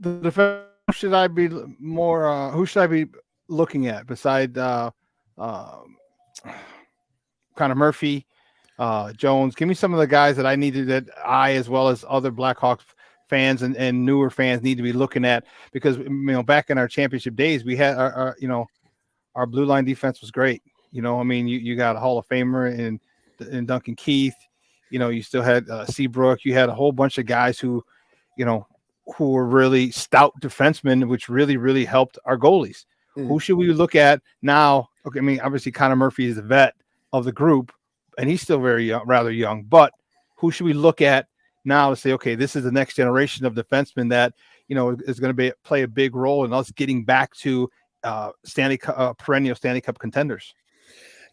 Speaker 3: Who should I be looking at beside Connor Murphy, Jones? Give me some of the guys that I needed, that I, as well as other Blackhawks fans and newer fans, need to be looking at, because back in our championship days, we had our blue line defense was great. You got a Hall of Famer in Duncan Keith. You still had Seabrook. You had a whole bunch of guys who were really stout defensemen, which really, really helped our goalies. Who should we look at now? Okay, I mean, obviously Connor Murphy is the vet of the group, and he's still very young, rather young. But who should we look at now to say, okay, this is the next generation of defensemen that is going to play a big role in us getting back to perennial Stanley Cup contenders?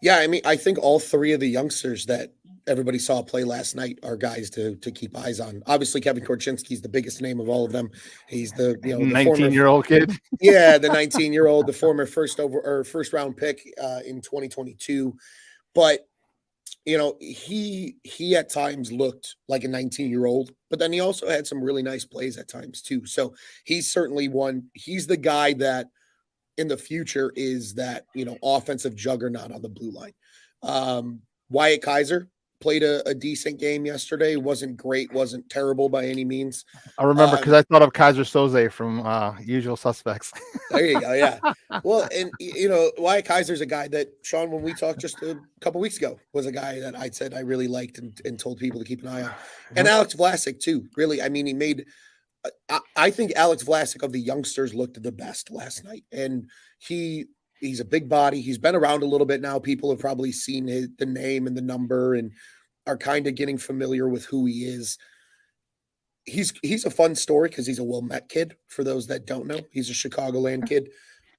Speaker 11: Yeah, I mean, I think all three of the youngsters that everybody saw play last night are guys to keep eyes on. Obviously, Kevin Korchinski is the biggest name of all of them. He's the
Speaker 3: 19-year-old kid.
Speaker 11: Yeah, the 19-year-old, the former first round pick in 2022. But he at times looked like a 19-year-old, but then he also had some really nice plays at times too. So he's certainly one. He's the guy that in the future is that offensive juggernaut on the blue line. Wyatt Kaiser played a decent game yesterday. Wasn't great, wasn't terrible by any means.
Speaker 3: I remember because I thought of Kaiser Soze from Usual Suspects.
Speaker 11: There you go. Yeah. Well, and Wyatt Kaiser's a guy that, Shawn, when we talked just a couple weeks ago, was a guy that I said I really liked and told people to keep an eye on. And Alex Vlasic too. Really, I mean, he made. I think Alex Vlasic of the youngsters looked the best last night, and he's a big body. He's been around a little bit now. People have probably seen the name and the number and are kind of getting familiar with who he is. He's a fun story because he's a Wilmette kid. For those that don't know, he's a Chicagoland kid.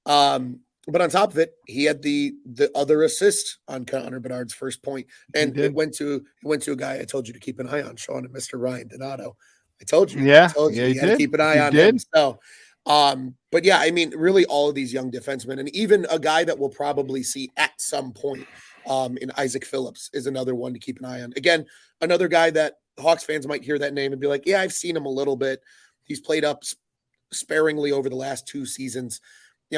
Speaker 11: But on top of it, he had the other assist on Connor Bedard's first point, and it went to a guy I told you to keep an eye on, Shawn, and Mr. Ryan Donato. I told you.
Speaker 3: Yeah,
Speaker 11: I told you. You got to keep an eye on him. So, but yeah, I mean, really all of these young defensemen, and even a guy that we'll probably see at some point in Isaac Phillips is another one to keep an eye on. Again, another guy that Hawks fans might hear that name and be like, yeah, I've seen him a little bit. He's played up sparingly over the last 2 seasons.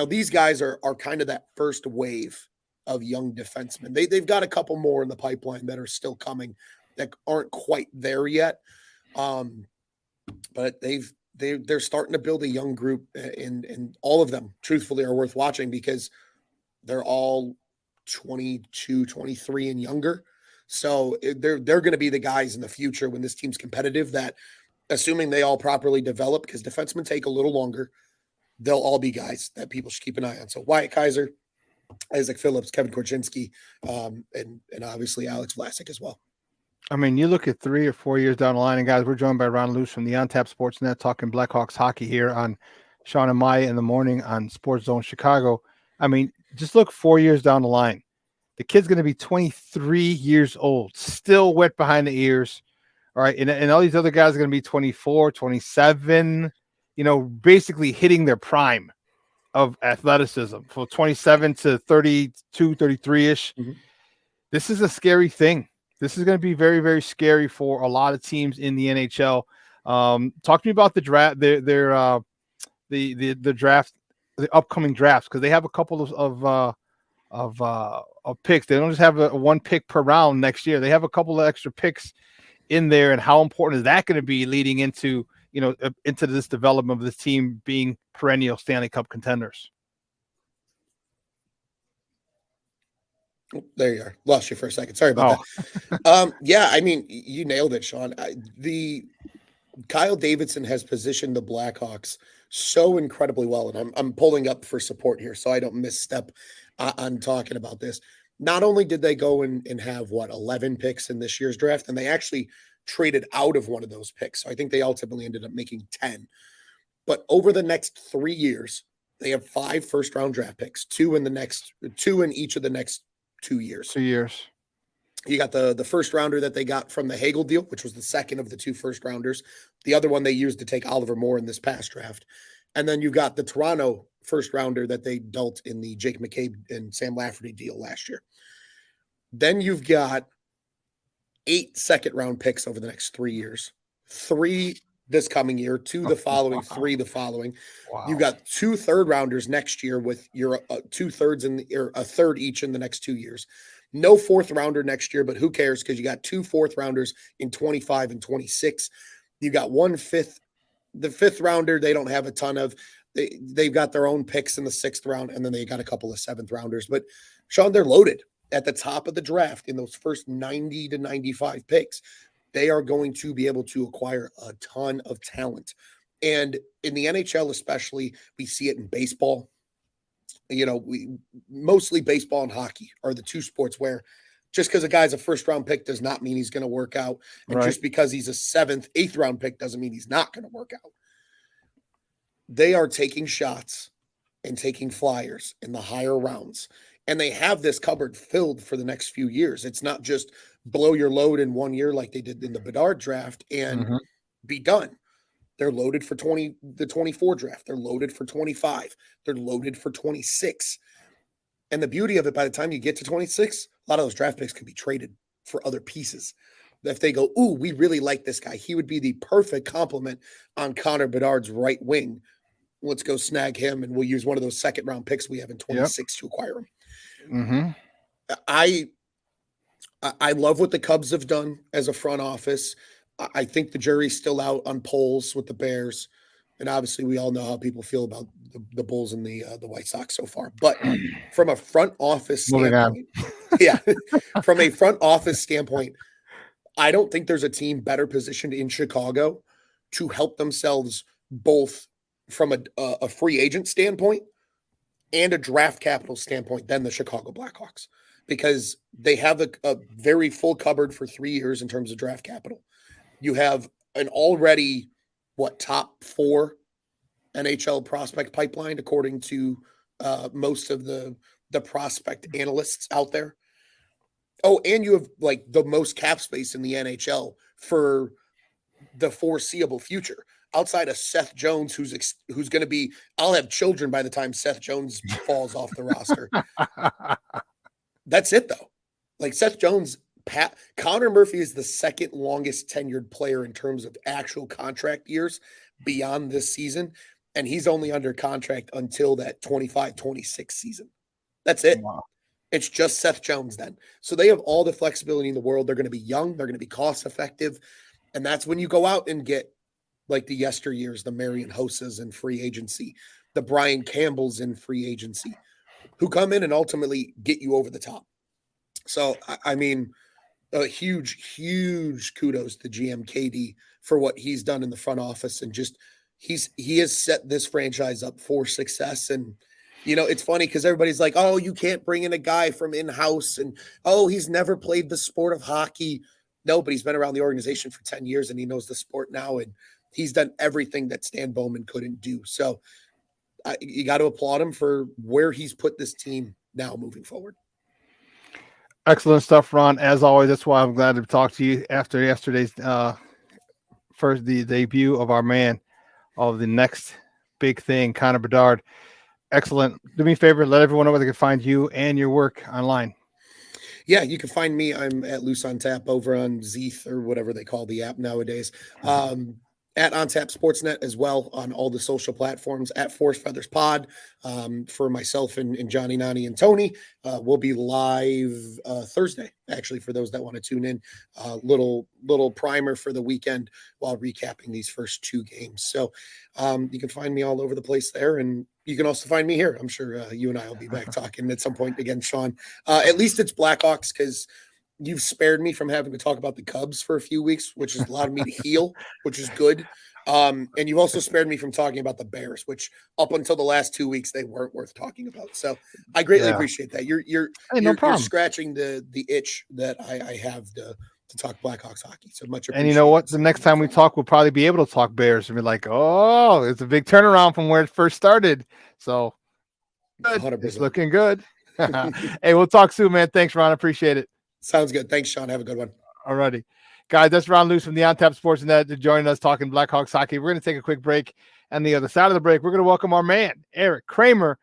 Speaker 11: These guys are kind of that first wave of young defensemen. They've got a couple more in the pipeline that are still coming that aren't quite there yet. But they're starting to build a young group, and all of them truthfully are worth watching because they're all 22, 23 and younger. So they're going to be the guys in the future when this team's competitive that, assuming they all properly develop, because defensemen take a little longer, they'll all be guys that people should keep an eye on. So Wyatt Kaiser, Isaac Phillips, Kevin Korchinski, and obviously Alex Vlasic as well.
Speaker 3: I mean, you look at 3 or 4 years down the line, and guys, we're joined by Ron Luce from the OnTap Sportsnet talking Blackhawks hockey here on Shawn and Maya in the morning on Sports Zone Chicago. I mean, just look 4 years down the line. The kid's going to be 23 years old, still wet behind the ears. All right. And all these other guys are going to be 24, 27, basically hitting their prime of athleticism. From 27 to 32, 33-ish. Mm-hmm. This is a scary thing. This is going to be very, very scary for a lot of teams in the NHL. Talk to me about the draft, the draft, the upcoming drafts, because they have a couple of picks. They don't just have a 1 pick per round next year. They have a couple of extra picks in there, and how important is that going to be leading into this development of this team being perennial Stanley Cup contenders?
Speaker 11: There you are. Lost you for a second. Sorry about that. Yeah, I mean, you nailed it, Shawn. Kyle Davidson has positioned the Blackhawks so incredibly well, and I'm pulling up for support here so I don't misstep on talking about this. Not only did they go and have 11 picks in this year's draft, and they actually traded out of one of those picks. So I think they ultimately ended up making 10. But over the next 3 years, they have 5 first-round draft picks, 2 in each of the next 2 years.
Speaker 3: 2 years.
Speaker 11: You got the first rounder that they got from the Hagel deal, which was the second of the 2 first rounders. The other one they used to take Oliver Moore in this past draft. And then you got the Toronto first rounder that they dealt in the Jake McCabe and Sam Lafferty deal last year. Then you've got 8 second-round picks over the next 3 years. 3 this coming year, 2 the following, 3 the following. Wow. You've got 2 third-rounders next year with your 2/3 or a third each in the next 2 years. No 4th-rounder next year, but who cares, because you got 2 4th-rounders in 25 and 26. You got 1 5th. The 5th-rounder they don't have a ton of. They've got their own picks in the 6th round, and then they got a couple of 7th-rounders. But, Shawn, they're loaded at the top of the draft in those first 90 to 95 picks. They are going to be able to acquire a ton of talent. And in the NHL especially, we see it in baseball. Mostly baseball and hockey are the two sports where just because a guy's a first-round pick does not mean he's going to work out. And just because he's a 7th, 8th-round pick doesn't mean he's not going to work out. They are taking shots and taking flyers in the higher rounds. And they have this cupboard filled for the next few years. It's not just blow your load in 1 year like they did in the Bedard draft and be done. They're loaded for the 24 draft. They're loaded for 25. They're loaded for 26. And the beauty of it, by the time you get to 26, a lot of those draft picks can be traded for other pieces. If they go, ooh, we really like this guy. He would be the perfect complement on Connor Bedard's right wing. Let's go snag him, and we'll use one of those second-round picks we have in 26 to acquire him. I love what the Cubs have done as a front office. I think the jury's still out on polls with the Bears. And obviously we all know how people feel about the Bulls and the White Sox so far. But from a front office standpoint, from a front office standpoint, I don't think there's a team better positioned in Chicago to help themselves both from a free agent standpoint and a draft capital standpoint than the Chicago Blackhawks, because they have a very full cupboard for 3 years in terms of draft capital. You have an already top 4 NHL prospect pipeline, according to most of the prospect analysts out there. Oh, and you have like the most cap space in the NHL for the foreseeable future. Outside of Seth Jones, who's going to be, I'll have children by the time Seth Jones falls off the roster. That's it, though. Like Seth Jones, Connor Murphy is the second longest tenured player in terms of actual contract years beyond this season, and he's only under contract until that 25-26 season. That's it. Wow. It's just Seth Jones then. So they have all the flexibility in the world. They're going to be young. They're going to be cost effective. And that's when you go out and get like the yesteryears, the Marion Hosas in free agency, the Brian Campbells in free agency, who come in and ultimately get you over the top. So, I mean, a huge kudos to GM KD for what he's done in the front office, and just he has set this franchise up for success. And it's funny because everybody's like, oh, you can't bring in a guy from in-house, and oh, he's never played the sport of hockey. No, but he's been around the organization for 10 years and he knows the sport now, and he's done everything that Stan Bowman couldn't do. So you got to applaud him for where he's put this team now moving forward.
Speaker 3: Excellent stuff, Ron. As always, that's why I'm glad to talk to you after yesterday's the debut of our man of the next big thing, Connor Bedard. Excellent. Do me a favor, let everyone know where they can find you and your work online.
Speaker 11: Yeah, you can find me. I'm at Luce on Tap over on Zeeth or whatever they call the app nowadays. At On Tap Sportsnet as well on all the social platforms, at Force Feathers Pod. For myself and Johnny, Nani, and Tony, we'll be live Thursday, actually, for those that want to tune in. Little primer for the weekend while recapping these first 2 games. So you can find me all over the place there, and you can also find me here. I'm sure you and I will be back talking at some point again, Shawn. At least it's Blackhawks, because you've spared me from having to talk about the Cubs for a few weeks, which has allowed me to heal, which is good. And you've also spared me from talking about the Bears, which up until the last 2 weeks, they weren't worth talking about. So I greatly appreciate that. You're scratching the itch that I have to talk Blackhawks hockey. So much appreciated. And
Speaker 3: you know what? The next time we talk, we'll probably be able to talk Bears and be like, oh, it's a big turnaround from where it first started. So 100%. It's looking good. Hey, we'll talk soon, man. Thanks, Ron. I appreciate it.
Speaker 11: Sounds good. Thanks, Shawn. Have a good one.
Speaker 3: All righty. Guys, that's Ron Luce from the On Tap Sportsnet joining us talking Blackhawks hockey. We're going to take a quick break. And the other side of the break, we're going to welcome our man, Erik Kramer,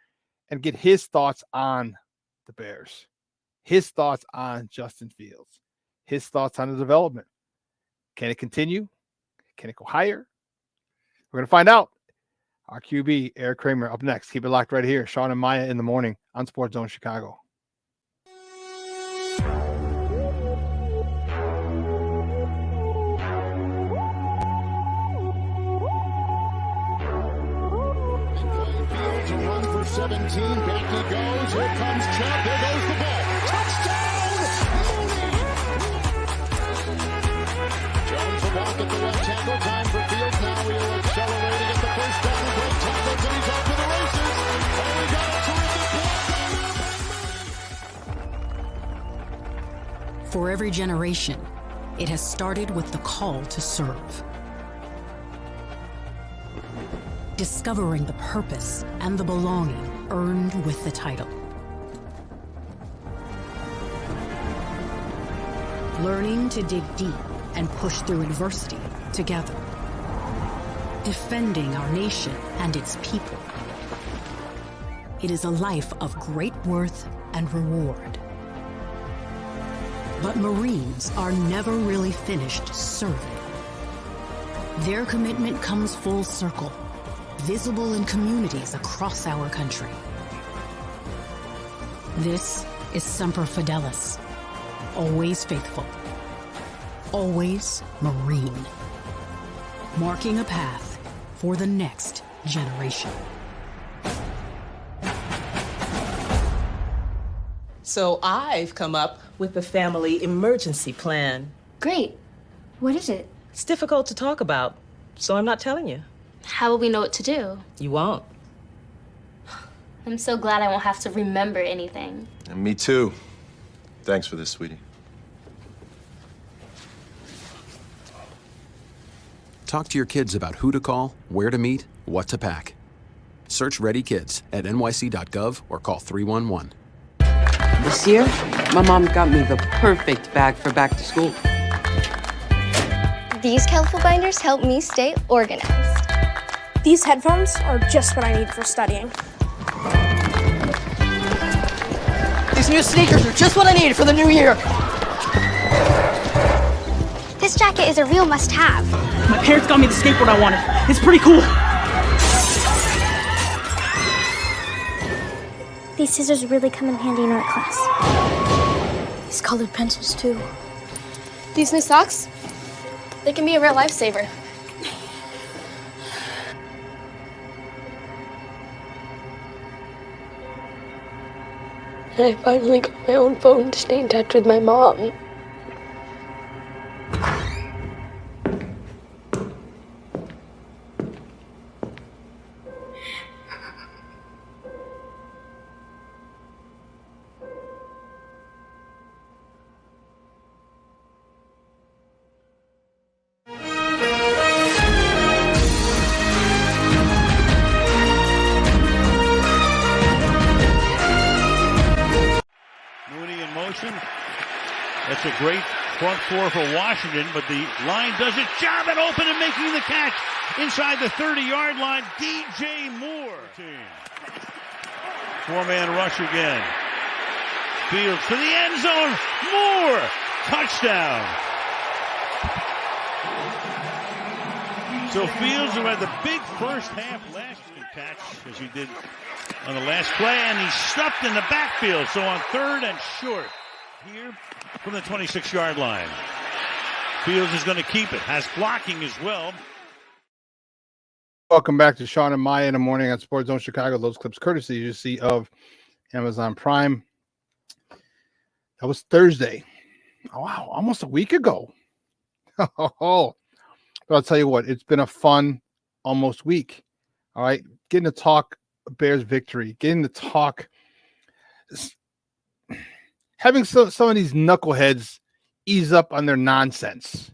Speaker 3: and get his thoughts on the Bears, his thoughts on Justin Fields, his thoughts on the development. Can it continue? Can it go higher? We're going to find out. Our QB, Erik Kramer, up next. Keep it locked right here. Shawn and Maya in the morning on Sports Zone Chicago.
Speaker 12: To run for 17, back he goes, here comes Chubb, there goes the ball, touchdown, Mooney! Jones will walk at the left tackle, time for Fields, now he'll accelerate again.
Speaker 13: For every generation, it has started with the call to serve. Discovering the purpose and the belonging earned with the title. Learning to dig deep and push through adversity together. Defending our nation and its people. It is a life of great worth and reward. But Marines are never really finished serving. Their commitment comes full circle, visible in communities across our country. This is Semper Fidelis, always faithful, always Marine, marking a path for the next generation.
Speaker 14: So I've come up with the family emergency plan.
Speaker 9: Great. What is it?
Speaker 14: It's difficult to talk about, so I'm not telling you.
Speaker 9: How will we know what to do?
Speaker 14: You won't.
Speaker 9: I'm so glad I won't have to remember anything.
Speaker 15: And me too. Thanks for this, sweetie.
Speaker 16: Talk to your kids about who to call, where to meet, what to pack. Search Ready Kids at nyc.gov or call 311.
Speaker 17: This year, my mom got me the perfect bag for back to school.
Speaker 9: These colorful binders help me stay organized.
Speaker 18: These headphones are just what I need for studying.
Speaker 17: These new sneakers are just what I need for the new year.
Speaker 9: This jacket is a real must-have.
Speaker 18: My parents got me the skateboard I wanted. It's pretty cool.
Speaker 9: These scissors really come in handy in art class. These colored pencils, too. These new socks? They can be a real lifesaver.
Speaker 19: I finally got my own phone to stay in touch with my mom.
Speaker 20: That's a great front four for Washington, but the line does its job and open and making the catch inside the 30-yard line. DJ Moore. Four-man rush again. Fields to the end zone. Moore. Touchdown. So Fields, who had the big first half last catch, as he did on the last play, and he's stuffed in the backfield. So on third and short here from the 26-yard line. Fields is going to keep it. Has blocking as well.
Speaker 3: Welcome back to Shawn and Maya in the morning on Sports Zone Chicago. Those clips courtesy, you see, of Amazon Prime. That was Thursday. Oh, wow, almost a week ago. Oh, but I'll tell you what, it's been a fun almost week. All right, getting to talk Bears victory, getting to talk, having some of these knuckleheads ease up on their nonsense.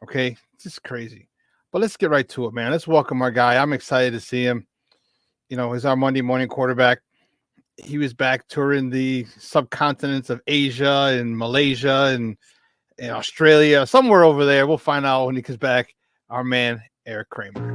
Speaker 3: Okay, it's just crazy. But let's get right to it, man. Let's welcome our guy. I'm excited to see him. You know, he's our Monday morning quarterback. He was back touring the subcontinents of Asia and Malaysia and Australia, somewhere over there. We'll find out when he comes back. Our man, Erik Kramer.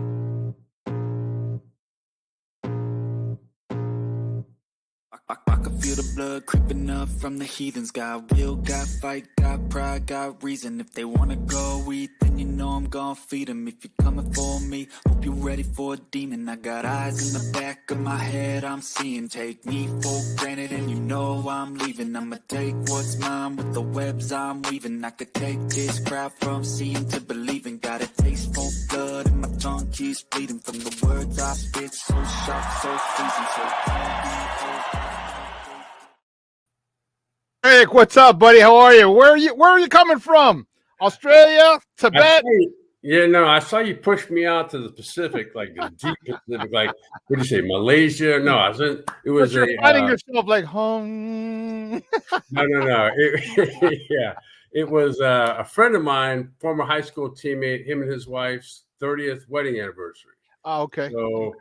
Speaker 21: I can feel the blood creeping up from the heathens. Got will, got fight, got pride, got reason. If they wanna go eat, then you know I'm gonna feed them. If you're coming for me, hope you're ready for a demon. I got eyes in the back of my head, I'm seeing. Take me for granted and you know I'm leaving. I'ma take what's mine with the webs I'm weaving. I could take this crowd from seeing to believing. Got a taste for blood and my tongue keeps bleeding. From the words I spit, so sharp, so freezing, so
Speaker 3: Eric, what's up, buddy? How are you? Where are you coming from? Australia, Tibet?
Speaker 1: Yeah, no, I saw you push me out to the Pacific, like the deep Pacific, like what do you say, Malaysia? No, I was in. It was
Speaker 3: But you're finding yourself like home.
Speaker 1: no. Yeah, it was a friend of mine, former high school teammate, him and his wife's 30th wedding anniversary.
Speaker 3: Oh, okay.
Speaker 1: So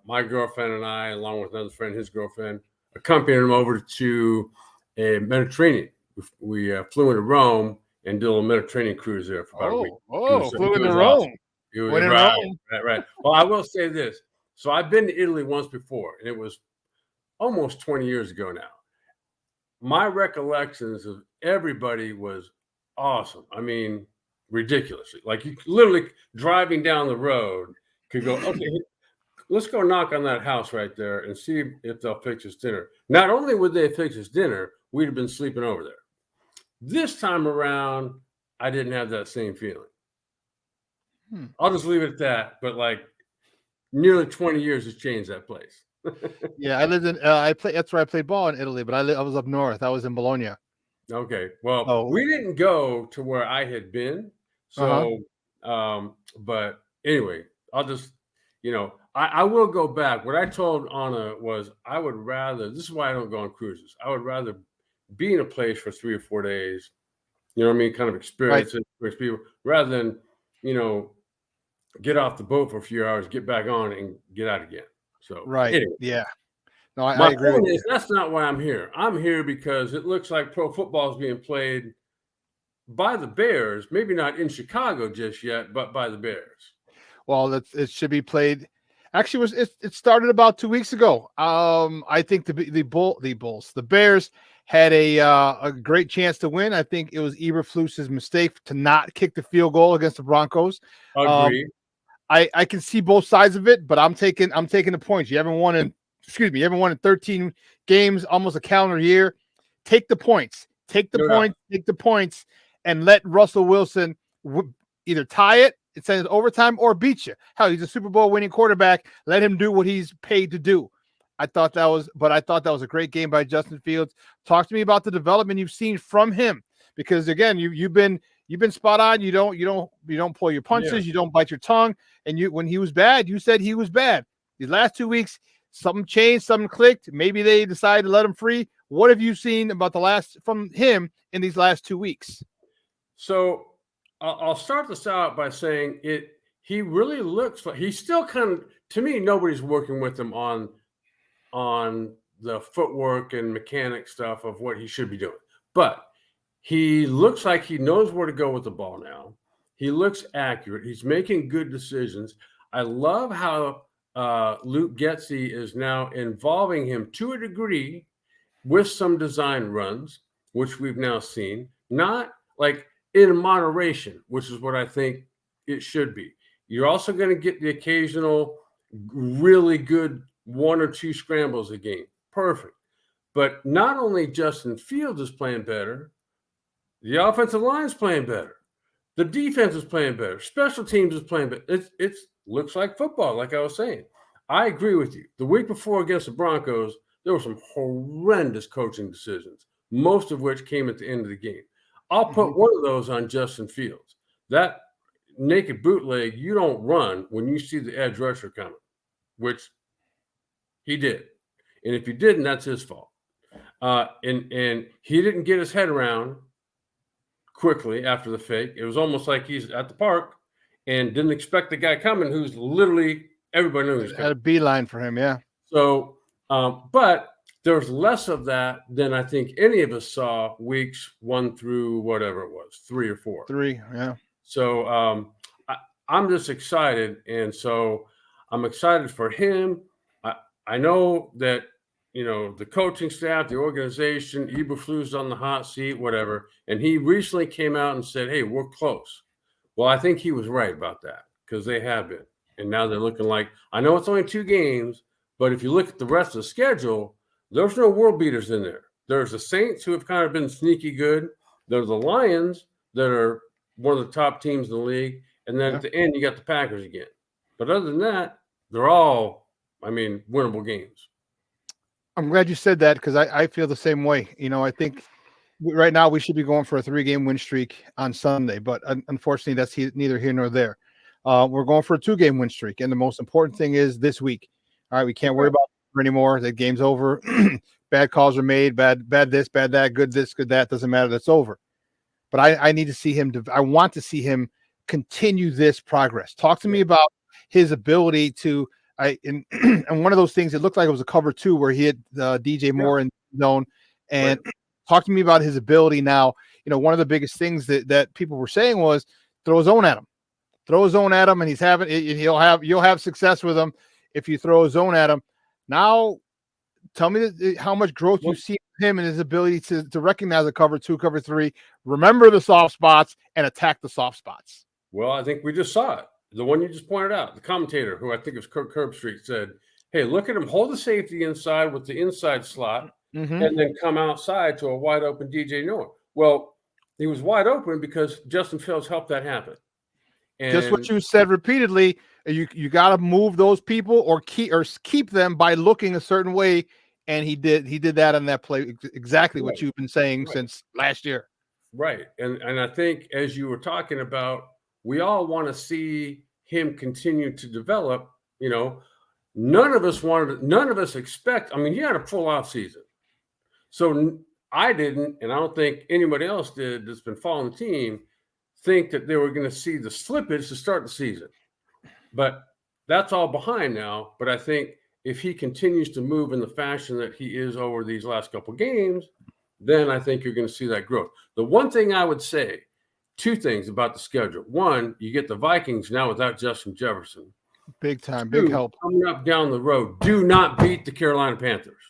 Speaker 1: my girlfriend and I, along with another friend, his girlfriend, accompanied him over to a Mediterranean. We flew into Rome and did a little Mediterranean cruise there for about a week.
Speaker 3: Flew into Rome.
Speaker 1: Awesome. It was right. Well, I will say this. So I've been to Italy once before, and it was almost 20 years ago now. My recollections of everybody was awesome. I mean, ridiculously. Like you literally driving down the road could go, okay, let's go knock on that house right there and see if they'll fix us dinner. Not only would they fix us dinner, we'd have been sleeping over there. This time around, I didn't have that same feeling. I'll just leave it at that. But like nearly 20 years has changed that place.
Speaker 3: Yeah, I lived in. That's where I played ball in Italy, but I was up north. I was in Bologna.
Speaker 1: Okay, well, we didn't go to where I had been. So, but anyway, I'll just, I will go back. What I told Anna was I would rather. This is why I don't go on cruises. I would rather be in a place for 3 or 4 days, you know what I mean? Kind of experience it with people rather than, get off the boat for a few hours, get back on and get out again. So, anyway.
Speaker 3: Yeah. No, I
Speaker 1: My
Speaker 3: agree
Speaker 1: point
Speaker 3: with
Speaker 1: is that's not why I'm here. I'm here because it looks like pro football is being played by the Bears, maybe not in Chicago just yet, but by the Bears.
Speaker 3: Well, it should be played. Actually, it started about 2 weeks ago. I think the Bears had a great chance to win. I think it was Eberflus's mistake to not kick the field goal against the Broncos.
Speaker 1: Agreed.
Speaker 3: I can see both sides of it, but I'm taking the points. You haven't won in 13 games, almost a calendar year. Take the points. Take the points, and let Russell Wilson either tie it, send it overtime, or beat you. Hell, he's a Super Bowl winning quarterback. Let him do what he's paid to do. I thought that was a great game by Justin Fields. Talk to me about the development you've seen from him, because again, you've been spot on. You don't pull your punches. You don't bite your tongue. And when he was bad, you said he was bad. These last 2 weeks, something changed, something clicked. Maybe they decided to let him free. What have you seen from him in these last 2 weeks?
Speaker 1: So I'll start this out by saying he really looks like he's still kind of, to me, nobody's working with him on the footwork and mechanic stuff of what he should be doing. But he looks like he knows where to go with the ball now. He looks accurate. He's making good decisions. I love how Luke Getsy is now involving him to a degree with some design runs, which we've now seen, not like in moderation, which is what I think it should be. You're also going to get the occasional really good 1 or 2 scrambles a game. Perfect. But not only Justin Fields is playing better, the offensive line is playing better. The defense is playing better. Special teams is playing better. It looks like football, like I was saying. I agree with you. The week before against the Broncos, there were some horrendous coaching decisions, most of which came at the end of the game. I'll put one of those on Justin Fields. That naked bootleg, you don't run when you see the edge rusher coming, which he did. And if he didn't, that's his fault. And he didn't get his head around quickly after the fake. It was almost like he's at the park and didn't expect the guy coming who's literally everybody knew he was coming.
Speaker 3: Had a beeline for him, yeah.
Speaker 1: So, but there's less of that than I think any of us saw weeks 1 through whatever it was, 3 or 4.
Speaker 3: 3, yeah.
Speaker 1: So I'm just excited. And so I'm excited for him. I know that, the coaching staff, the organization, Eberflus on the hot seat, whatever. And he recently came out and said, hey, we're close. Well, I think he was right about that because they have been. And now they're looking like, I know it's only 2 games, but if you look at the rest of the schedule, there's no world beaters in there. There's the Saints who have kind of been sneaky good. There's the Lions that are one of the top teams in the league. And then at the end, you got the Packers again. But other than that, they're all, winnable games.
Speaker 3: I'm glad you said that because I feel the same way. I think right now we should be going for a 3-game win streak on Sunday, but unfortunately that's neither here nor there. We're going for a 2-game win streak, and the most important thing is this week. All right, we can't worry about it anymore. The game's over. Bad calls are made. Bad this, bad that. Good this, good that. Doesn't matter. That's over. But I need to see him. I want to see him continue this progress. Talk to me about his ability to. And one of those things, it looked like it was a cover 2 where he hit DJ Moore in zone. And talk to me about his ability now. You know, one of the biggest things that people were saying was throw a zone at him. Throw a zone at him, and you'll have success with him if you throw a zone at him. Now, tell me how much growth you see in him and his ability to recognize a cover 2, cover 3, remember the soft spots, and attack the soft spots.
Speaker 1: Well, I think we just saw it. The one you just pointed out, the commentator, who I think is Kirk Herbstreit, said, hey, look at him hold the safety inside with the inside slot and then come outside to a wide open DJ Moore. Well, he was wide open because Justin Fields helped that happen. And
Speaker 3: just what you said repeatedly, you got to move those people or keep them by looking a certain way, and he did that on that play. Exactly what you've been saying since last year.
Speaker 1: Right. And I think as you were talking about, we all want to see him continue to develop. You know, none of us expect. I mean, he had a full off season. So I didn't, and I don't think anybody else did that's been following the team, think that they were going to see the slippage to start the season. But that's all behind now. But I think if he continues to move in the fashion that he is over these last couple of games, then I think you're going to see that growth. The one thing I would say, 2 things about the schedule. One, you get the Vikings now without Justin Jefferson.
Speaker 3: Big time,
Speaker 1: 2,
Speaker 3: big help.
Speaker 1: Coming up down the road, do not beat the Carolina Panthers.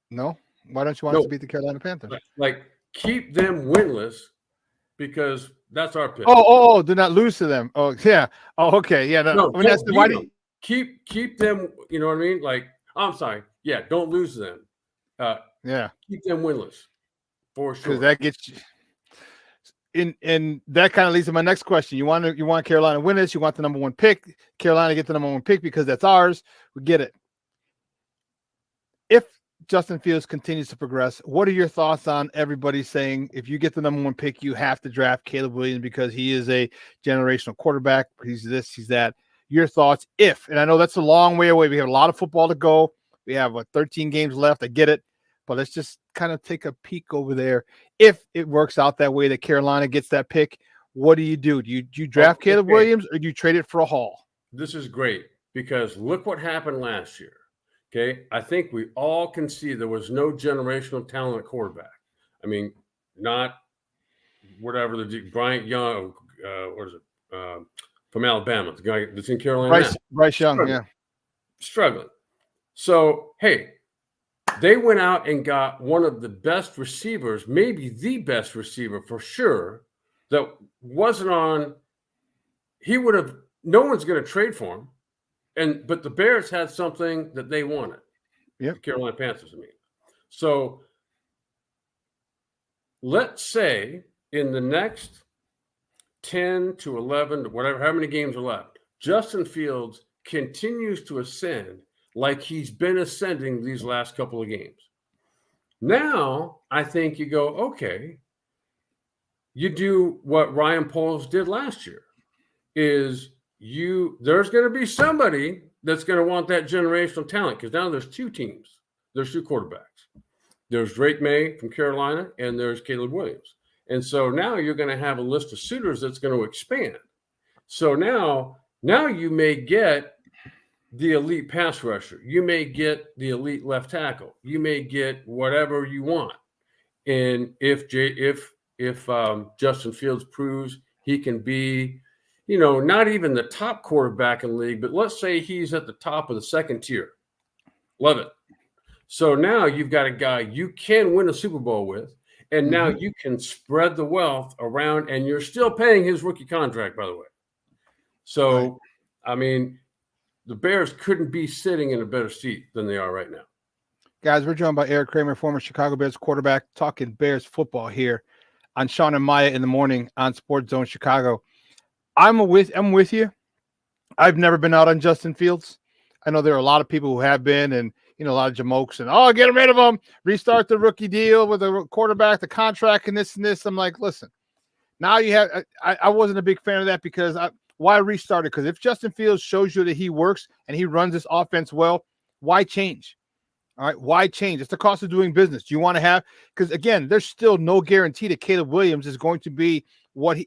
Speaker 3: No? Why don't you want us to beat the Carolina Panthers?
Speaker 1: Like, keep them winless because that's our pick.
Speaker 3: Oh, do not lose to them. Oh, yeah. Oh, okay. Yeah. No, I mean, that's why do you
Speaker 1: keep them, you know what I mean? Like, I'm sorry. Yeah, don't lose to them. Keep them winless for sure.
Speaker 3: Because that gets you. And that kind of leads to my next question. You want Carolina to win this. You want the number 1 pick. Carolina get the number 1 pick because that's ours. We get it. If Justin Fields continues to progress, what are your thoughts on everybody saying if you get the number 1 pick, you have to draft Caleb Williams because he is a generational quarterback. He's this, he's that. Your thoughts and I know that's a long way away. We have a lot of football to go. We have 13 games left. I get it. But let's just kind of take a peek over there. If it works out that way that Carolina gets that pick, what do? Do you draft Caleb Williams or do you trade it for a haul?
Speaker 1: This is great because look what happened last year. Okay, I think we all can see there was no generational talent at quarterback. I mean, not whatever Bryant Young, what is it, from Alabama, the guy that's in Carolina.
Speaker 3: Bryce Young,
Speaker 1: struggling. So hey, they went out and got one of the best receivers, maybe the best receiver for sure, that wasn't on. No one's going to trade for him. But the Bears had something that they wanted.
Speaker 3: Yep.
Speaker 1: The Carolina Panthers, I mean. So let's say in the next 10 to 11 to whatever, how many games are left, Justin Fields continues to ascend like he's been ascending these last couple of games. Now, I think you go, okay, you do what Ryan Poles did last year, there's going to be somebody that's going to want that generational talent because now there's 2 teams. There's 2 quarterbacks. There's Drake May from Carolina and there's Caleb Williams. And so now you're going to have a list of suitors that's going to expand. So now you may get the elite pass rusher. You may get the elite left tackle. You may get whatever you want. And if Justin Fields proves he can be, not even the top quarterback in the league, but let's say he's at the top of the 2nd tier. Love it. So now you've got a guy you can win a Super Bowl with, and now you can spread the wealth around, and you're still paying his rookie contract, by the way. So, I mean, the Bears couldn't be sitting in a better seat than they are right now.
Speaker 3: Guys, we're joined by Erik Kramer, former Chicago Bears quarterback, talking Bears football here on Shawn and Maya in the morning on Sports Zone Chicago. I'm with you. I've never been out on Justin Fields. I know there are a lot of people who have been, and a lot of jamokes and get rid of him, restart the rookie deal with the quarterback, the contract, and this and this. I'm like, listen, now you have. I wasn't a big fan of that because why restart it? Because if Justin Fields shows you that he works and he runs this offense well, why change? All right, why change? It's the cost of doing business. Do you want to have? Because again, there's still no guarantee that Caleb Williams is going to be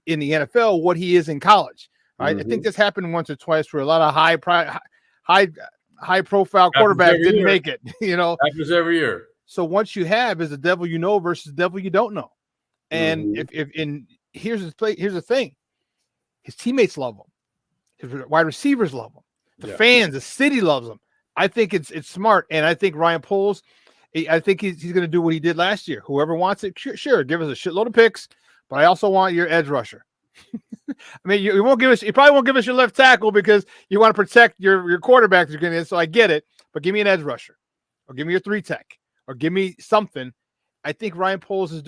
Speaker 3: in the NFL what he is in college. All right, I think this happened once or twice where a lot of high profile quarterbacks didn't make it.
Speaker 1: Happens every year.
Speaker 3: So once you have is the devil you know versus the devil you don't know, and here's the thing, his teammates love him, his wide receivers love him, the fans, the city loves him. I think it's smart, and I think Ryan Poles, I think he's going to do what he did last year. Whoever wants it, sure, give us a shitload of picks, but I also want your edge rusher. I mean, you probably won't give us your left tackle because you want to protect your quarterback. So I get it, but give me an edge rusher, or give me your 3-tech, or give me something. I think Ryan Poles is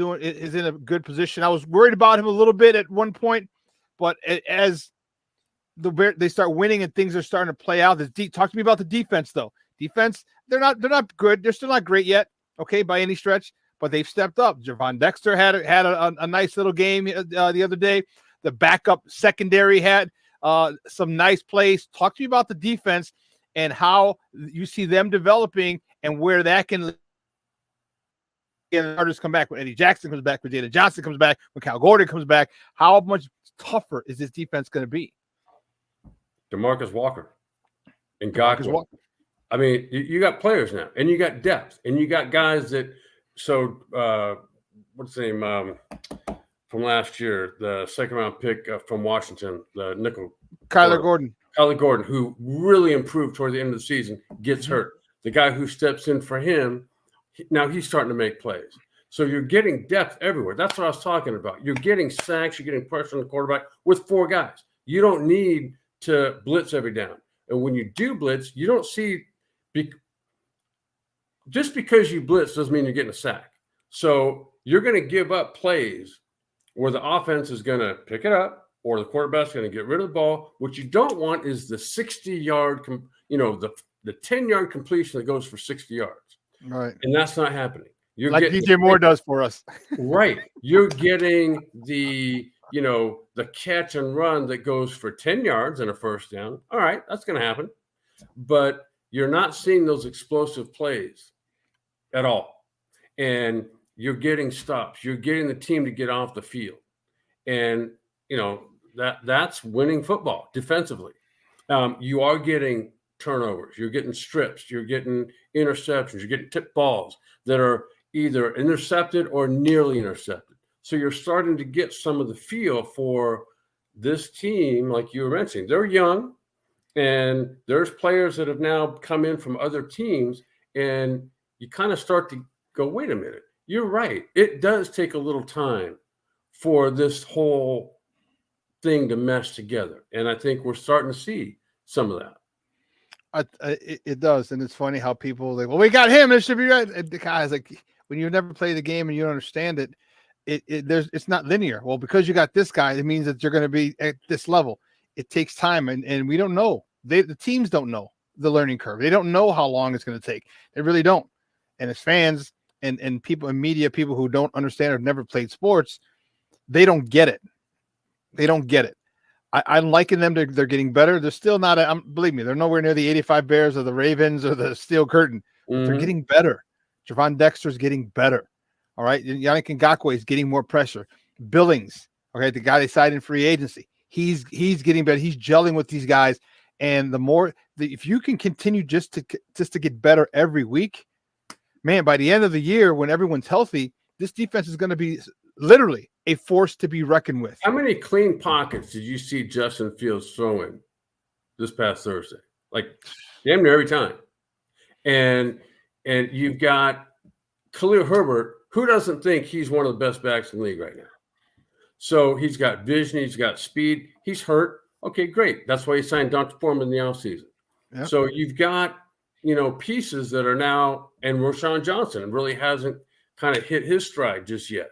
Speaker 3: in a good position. I was worried about him a little bit at one point, but as they start winning and things are starting to play out. Talk to me about the defense, though. Defense, they're not good. They're still not great yet, okay, by any stretch, but they've stepped up. Javon Dexter had a nice little game the other day. The backup secondary had some nice plays. Talk to me about the defense and how you see them developing and where that can. And starters come back when Eddie Jackson comes back, when Jada Johnson comes back, when Cal Gordon comes back. How much tougher is this defense going to be?
Speaker 1: DeMarcus Walker and Godwin. I mean, you got players now, and you got depth, and you got guys that. So, what's his name from last year? The second-round pick from Washington, the nickel.
Speaker 3: Kyler Gordon.
Speaker 1: Kyler Gordon, who really improved toward the end of the season, gets hurt. The guy who steps in for him, now he's starting to make plays. So you're getting depth everywhere. That's what I was talking about. You're getting sacks. You're getting pressure on the quarterback with 4 guys. You don't need to blitz every down. And when you do blitz, you don't see just because you blitz doesn't mean you're getting a sack. So you're going to give up plays where the offense is going to pick it up or the quarterback's going to get rid of the ball. What you don't want is the 60-yard, the 10-yard completion that goes for 60 yards.
Speaker 3: Right.
Speaker 1: And that's not happening. You're
Speaker 3: like DJ Moore does for us.
Speaker 1: Right. You're getting the catch and run that goes for 10 yards and a first down. All right, that's going to happen. But you're not seeing those explosive plays at all. And you're getting stops. You're getting the team to get off the field. And, that's winning football defensively. You are getting turnovers. You're getting strips. You're getting interceptions. You're getting tipped balls that are either intercepted or nearly intercepted. So you're starting to get some of the feel for this team, like you were mentioning. They're young, and there's players that have now come in from other teams, and you kind of start to go, wait a minute, you're right. It does take a little time for this whole thing to mesh together. And I think we're starting to see some of that.
Speaker 3: It does. And it's funny how people like, well, we got him. It should be right. And the guy's like, when you've never played the game and you don't understand it, it's not linear. Well, because you got this guy, it means that you're going to be at this level. It takes time, and we don't know. The teams don't know the learning curve. They don't know how long it's going to take. They really don't. And as fans and people in media, people who don't understand or have never played sports, they don't get it. They don't get it. I'm liking them. They're getting better. They're still not. Believe me, they're nowhere near the 85 Bears or the Ravens or the Steel Curtain. Mm-hmm. They're getting better. Javon Dexter's getting better. All right. Yannick Ngakoue is getting more pressure. Billings, okay, the guy they signed in free agency, he's getting better. He's gelling with these guys. And if you can continue just to get better every week, man, by the end of the year, when everyone's healthy, this defense is going to be literally a force to be reckoned with.
Speaker 1: How many clean pockets did you see Justin Fields throwing this past Thursday? Like damn near every time. And you've got Khalil Herbert, who doesn't think he's one of the best backs in the league right now? So he's got vision, he's got speed, he's hurt. Okay, great. That's why he signed Dr. Foreman in the offseason. Yep. So you've got, pieces that are now, and Rashawn Johnson really hasn't kind of hit his stride just yet.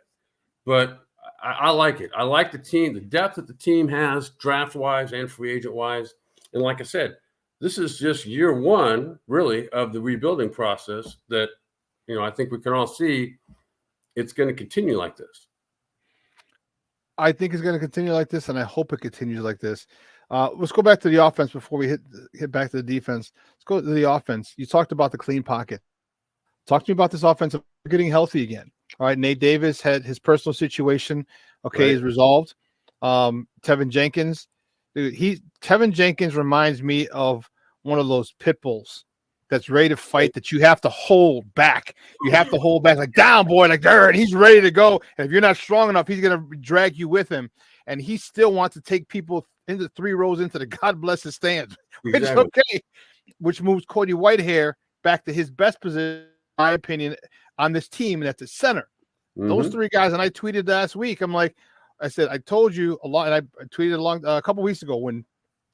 Speaker 1: But I like it. I like the team, the depth that the team has draft-wise and free agent-wise. And like I said, this is just year one, really, of the rebuilding process that, I think we can all see it's going to continue like this.
Speaker 3: I think it's going to continue like this, and I hope it continues like this. Let's go back to the offense before we hit back to the defense. Let's go to the offense. You talked about the clean pocket. Talk to me about this offense getting healthy again. All right, Nate Davis had his personal situation. Okay, is resolved. Tevin Jenkins, dude, Tevin Jenkins reminds me of one of those pit bulls that's ready to fight that you have to hold back. You have to hold back, like down, boy, like there, and he's ready to go. And if you're not strong enough, he's gonna drag you with him. And he still wants to take people into 3 rows into the God bless his stands, which is okay. Which moves Cody Whitehair back to his best position, in my opinion, on this team, and that's at center. Those 3 guys, and I tweeted last week. I said, I told you a lot, and I tweeted a couple weeks ago when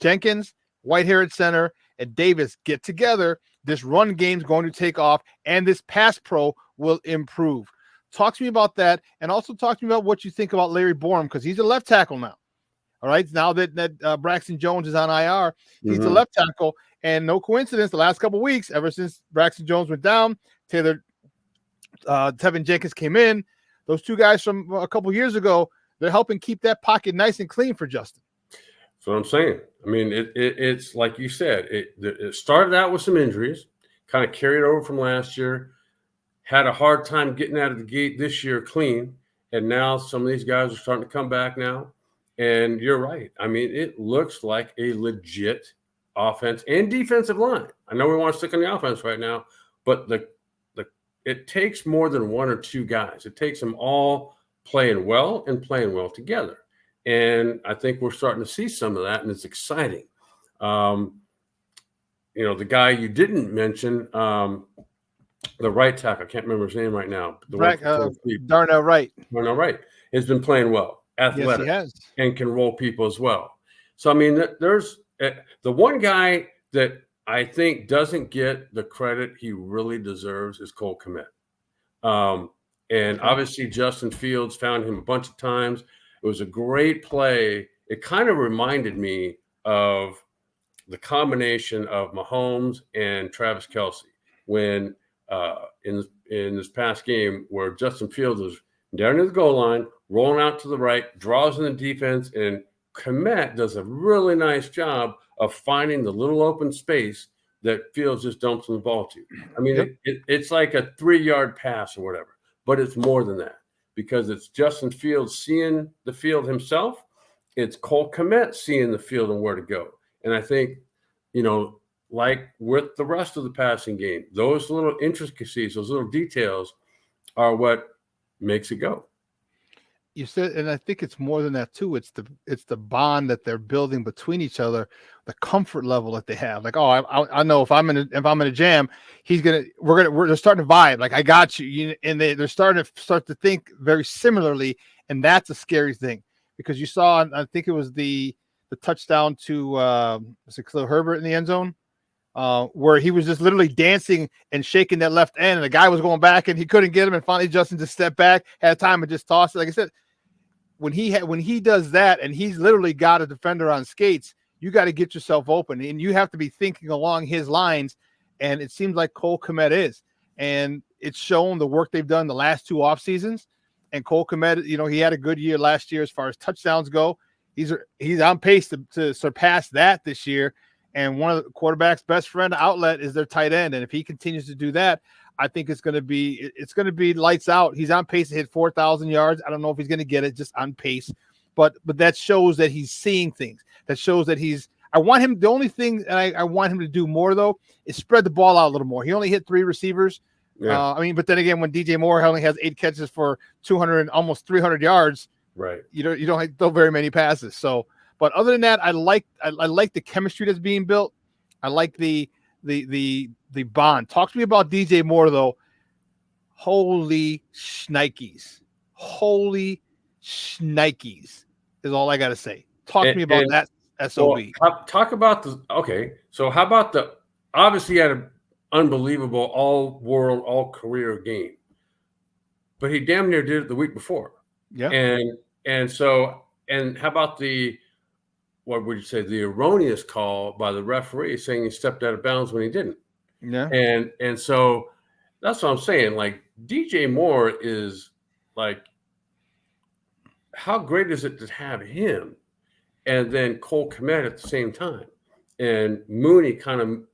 Speaker 3: Jenkins, Whitehair at center, and Davis get together, this run game's going to take off, and this pass pro will improve. Talk to me about that, and also talk to me about what you think about Larry Borum, because he's a left tackle now. All right, now that Braxton Jones is on IR, he's the left tackle, and no coincidence, the last couple of weeks, ever since Braxton Jones went down, Tevin Jenkins came in. Those 2 guys from a couple years ago, they're helping keep that pocket nice and clean for Justin.
Speaker 1: That's what I'm saying. I mean, it's like you said, it started out with some injuries, kind of carried over from last year, had a hard time getting out of the gate this year clean, and now some of these guys are starting to come back now. And you're right. I mean, it looks like a legit offense and defensive line. I know we want to stick on the offense right now, but it takes more than 1 or 2 guys. It takes them all playing well and playing well together. And I think we're starting to see some of that, and it's exciting. The guy you didn't mention, the right tackle, I can't remember his name right now.
Speaker 3: Darnell Wright.
Speaker 1: Darnell Wright has been playing well, athletic,
Speaker 3: yes, he has.
Speaker 1: And can roll people as well. So, I mean, there's the one guy that I think doesn't get the credit he really deserves is Cole Kmet. And obviously Justin Fields found him a bunch of times. It was a great play. It kind of reminded me of the combination of Mahomes and Travis Kelce when in this past game where Justin Fields was down near the goal line, rolling out to the right, draws in the defense, and Kmet does a really nice job of finding the little open space that Fields just dumps the ball to. I mean, it's like a 3-yard pass or whatever, but it's more than that because it's Justin Fields seeing the field himself. It's Cole Kmet seeing the field and where to go. And I think, like with the rest of the passing game, those little intricacies, those little details are what makes it go.
Speaker 3: You said, and I think it's more than that too. It's the bond that they're building between each other, the comfort level that they have. Like, I know if I'm in a jam, they're starting to vibe. Like, I got you. And they're starting to think very similarly, and that's a scary thing because you saw, I think it was the touchdown to was it Khalil Herbert in the end zone, where he was just literally dancing and shaking that left end, and the guy was going back and he couldn't get him, and finally Justin just stepped back, had time and just tossed it. Like I said, when he does that and he's literally got a defender on skates, you got to get yourself open and you have to be thinking along his lines. And it seems like Cole Kmet is, and it's shown the work they've done the last 2 off seasons. And Cole Kmet, he had a good year last year as far as touchdowns go. He's on pace to surpass that this year. And one of the quarterback's best friend outlet is their tight end. And if he continues to do that, I think it's going to be lights out. He's on pace to hit 4,000 yards. I don't know if he's going to get it, just on pace. But that shows that he's seeing things. That shows that the only thing I want him to do more, though, is spread the ball out a little more. He only hit 3 receivers. Yeah. But then again, when DJ Moore only has 8 catches for 200, almost 300 yards,
Speaker 1: right?
Speaker 3: You don't throw very many passes. So, but other than that, I like the chemistry that's being built. I like the bond. Talk to me about DJ Moore, though. Holy shnikes. Holy shnikes is all I got to say. Talk to me about that SOB.
Speaker 1: Well, talk about so how about obviously he had an unbelievable all-world, all-career game, but he damn near did it the week before.
Speaker 3: Yeah.
Speaker 1: And how about the what would you say, the erroneous call by the referee saying he stepped out of bounds when he didn't.
Speaker 3: Yeah.
Speaker 1: And so that's what I'm saying. Like, DJ Moore is like, how great is it to have him and then Cole Kmet at the same time? And Mooney kind of,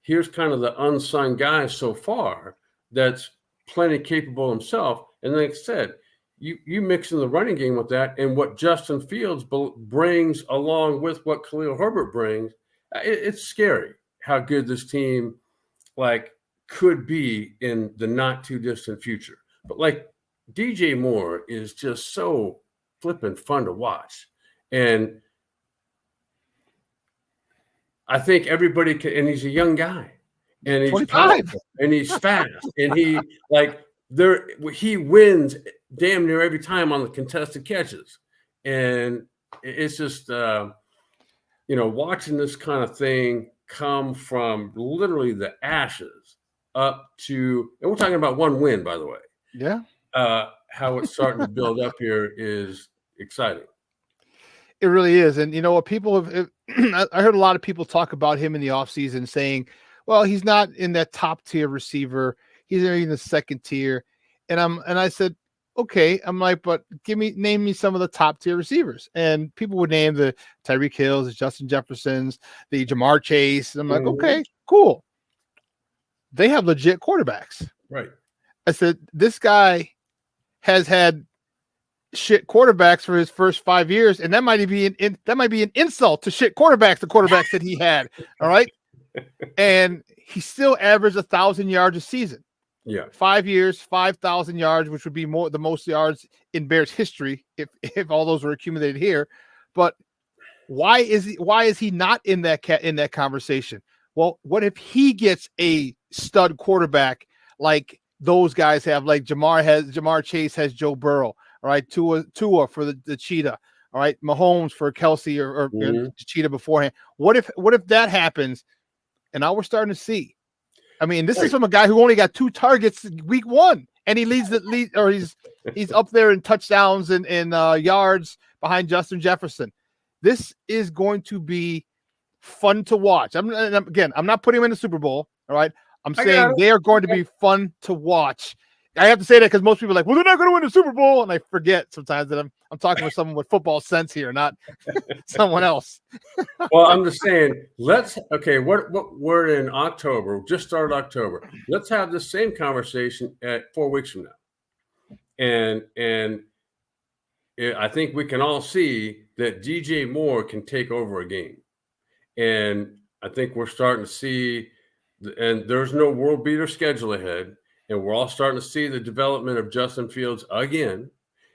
Speaker 1: here's kind of the unsung guy so far that's plenty capable himself. And like I said, you mix in the running game with that and what Justin Fields brings along with what Khalil Herbert brings, it's scary how good this team could be in the not too distant future. But DJ Moore is just so flippin' fun to watch. And I think everybody can, and he's a young guy and he's
Speaker 3: 25
Speaker 1: and he's fast and he wins damn near every time on the contested catches. And it's just, watching this kind of thing come from literally the ashes up to, and we're talking about one win, by the way.
Speaker 3: Yeah.
Speaker 1: How it's starting to build up here is exciting.
Speaker 3: It really is. And you know what, people have, I heard a lot of people talk about him in the offseason saying, well, he's not in that top tier receiver. He's in the second tier. And I said, okay, I'm like, but name me some of the top tier receivers. And people would name the Tyreek Hills, the Justin Jeffersons, the Jamar Chase. And I'm like, okay, cool. They have legit quarterbacks.
Speaker 1: Right.
Speaker 3: I said, this guy has had shit quarterbacks for his first 5 years, and that might be an insult to shit quarterbacks, the quarterbacks that he had. All right. And he still averaged 1,000 yards a season.
Speaker 1: Yeah.
Speaker 3: 5 years, 5,000 yards, which would be the most yards in Bears history if all those were accumulated here. But why is he not in that conversation? Well, what if he gets a stud quarterback like those guys have, like Jamar Chase has Joe Burrow, all right, Tua for the Cheetah, all right, Mahomes for Kelsey or Cheetah beforehand. What if that happens? And now we're starting to see. I mean, this is from a guy who only got 2 targets week 1, and he leads or he's up there in touchdowns and yards behind Justin Jefferson. This is going to be fun to watch. I'm not putting him in the Super Bowl. All right. I'm saying they are going to be fun to watch. I have to say that because most people are like, well, they're not going to win the Super Bowl. And I forget sometimes that I'm talking with someone with football sense here, not someone else.
Speaker 1: Well, I'm just saying, what we're in October, just started October. Let's have the same conversation at 4 weeks from now. And I think we can all see that DJ Moore can take over a game. And I think we're starting to see, and there's no world beater schedule ahead. And we're all starting to see the development of Justin Fields again.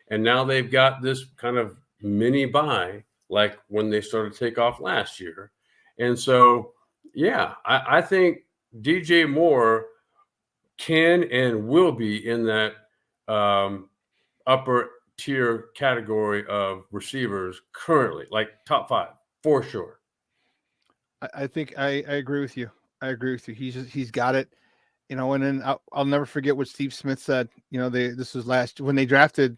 Speaker 1: And now they've got this kind of mini bye, like when they started to take off last year. And so, yeah, I think DJ Moore can and will be in that upper tier category of receivers currently, like top 5 for sure.
Speaker 3: I think I agree with you. He's got it. And then I'll never forget what Steve Smith said. This was when they drafted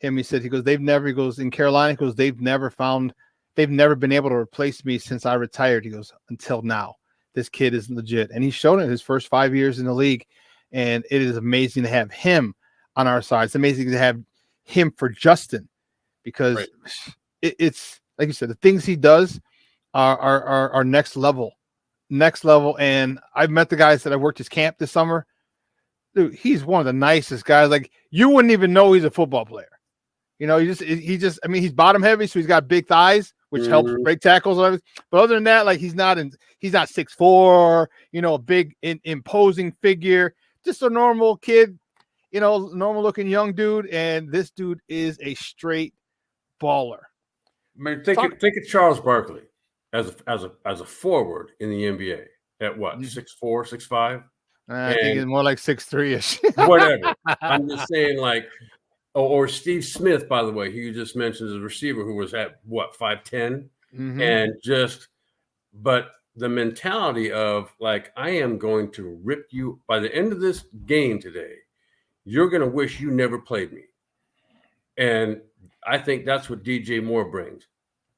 Speaker 3: him. He said, in Carolina, they've never been able to replace me since I retired. He goes, until now, this kid is legit. And he's shown it his first 5 years in the league. And it is amazing to have him on our side. It's amazing to have him for Justin because it's like you said, the things he does are next level. And I've met the guys that I worked his camp this summer. Dude, he's one of the nicest guys. Like, you wouldn't even know he's a football player. He's bottom heavy, so he's got big thighs, which helps break tackles and everything. But other than that, like, he's not 6'4", a big imposing figure, just a normal kid, normal looking young dude. And this dude is a straight baller.
Speaker 1: I mean, think of Charles Barkley as a forward in the NBA at what, 6'4", 6'5"?
Speaker 3: I think it's more like 6'3"-ish.
Speaker 1: Whatever. I'm just saying, like, or Steve Smith, by the way, who you just mentioned as a receiver who was at what, 5'10", and but the mentality of, like, I am going to rip you by the end of this game today. You're going to wish you never played me. And I think that's what DJ Moore brings.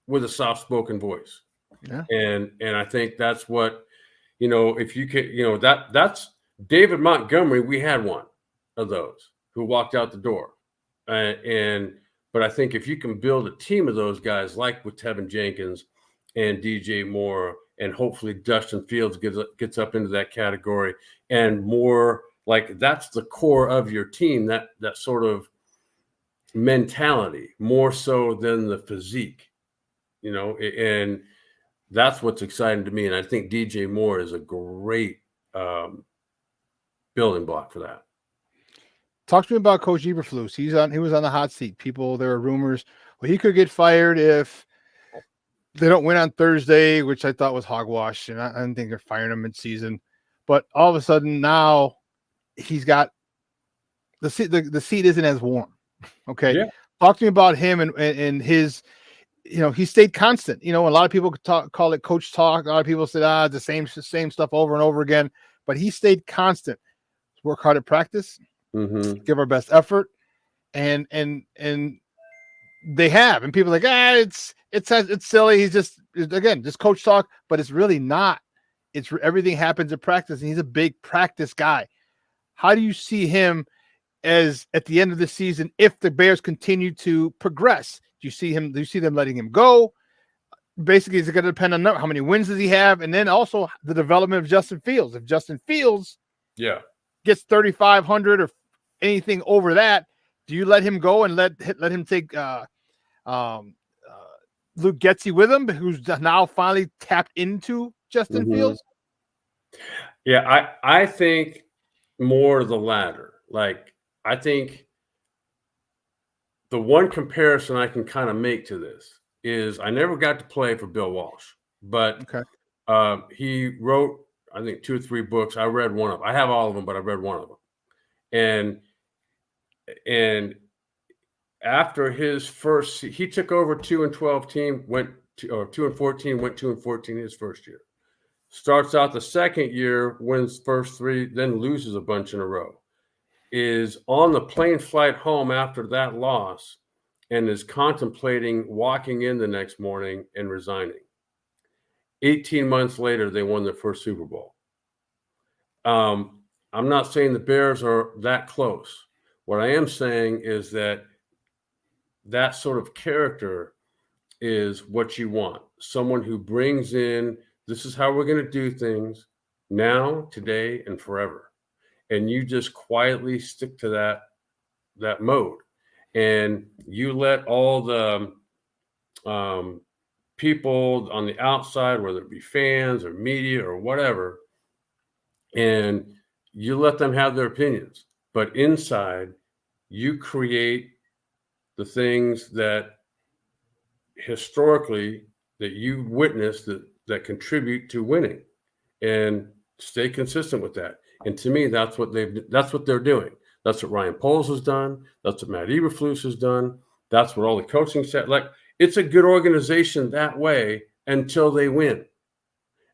Speaker 1: with a soft-spoken voice.
Speaker 3: Yeah.
Speaker 1: And I think that's what, if you could, that's David Montgomery. We had one of those who walked out the door. But I think if you can build a team of those guys, like with Tevin Jenkins and DJ Moore, and hopefully Justin Fields gets up into that category, and more like that's the core of your team, that sort of mentality, more so than the physique, and that's what's exciting to me. And I think DJ Moore is a great building block for that.
Speaker 3: Talk to me about Coach Eberflus. He was on the hot seat. There were rumors, well, he could get fired if they don't win on Thursday, which I thought was hogwash, and I didn't think they're firing him mid-season. But all of a sudden now he's got the seat isn't as warm. Okay.
Speaker 1: Yeah.
Speaker 3: Talk to me about him and his, he stayed constant. A lot of people call it coach talk. A lot of people said, the same stuff over and over again, but he stayed constant. Work hard at practice, give our best effort. And they have, and people are like, it's silly. He's just coach talk, but it's really not. It's everything happens at practice, and he's a big practice guy. How do you see him as at the end of the season if the Bears continue to progress? Do you see them letting him go? Basically, it's going to depend on how many wins does he have, and then also the development of Justin Fields. If Justin Fields gets 3,500 or anything over that, do you let him go and let him take Luke Getsy with him, who's now finally tapped into Justin Fields?
Speaker 1: Yeah, I think more the latter. Like, I think the one comparison I can kind of make to this is I never got to play for Bill Walsh, but he wrote, I think, 2 or 3 books. I read one of them. I have all of them, but I read one of them. And after his first, he took over 2-12 team, 2-14, went 2-14 his first year. Starts out the second year, wins first 3, then loses a bunch in a row. Is on the plane flight home after that loss and is contemplating walking in the next morning and resigning. 18 months later, they won their first Super Bowl. I'm not saying the Bears are that close. What I am saying is that sort of character is what you want. Someone who brings in, this is how we're going to do things now, today, and forever. And you just quietly stick to that mode. And you let all the people on the outside, whether it be fans or media or whatever, and you let them have their opinions. But inside, you create the things that historically that you witnessed that contribute to winning, and stay consistent with that. And to me, that's what they're doing. That's what Ryan Poles has done. That's what Matt Eberflus has done. That's what all the coaching staff, like, it's a good organization that way until they win.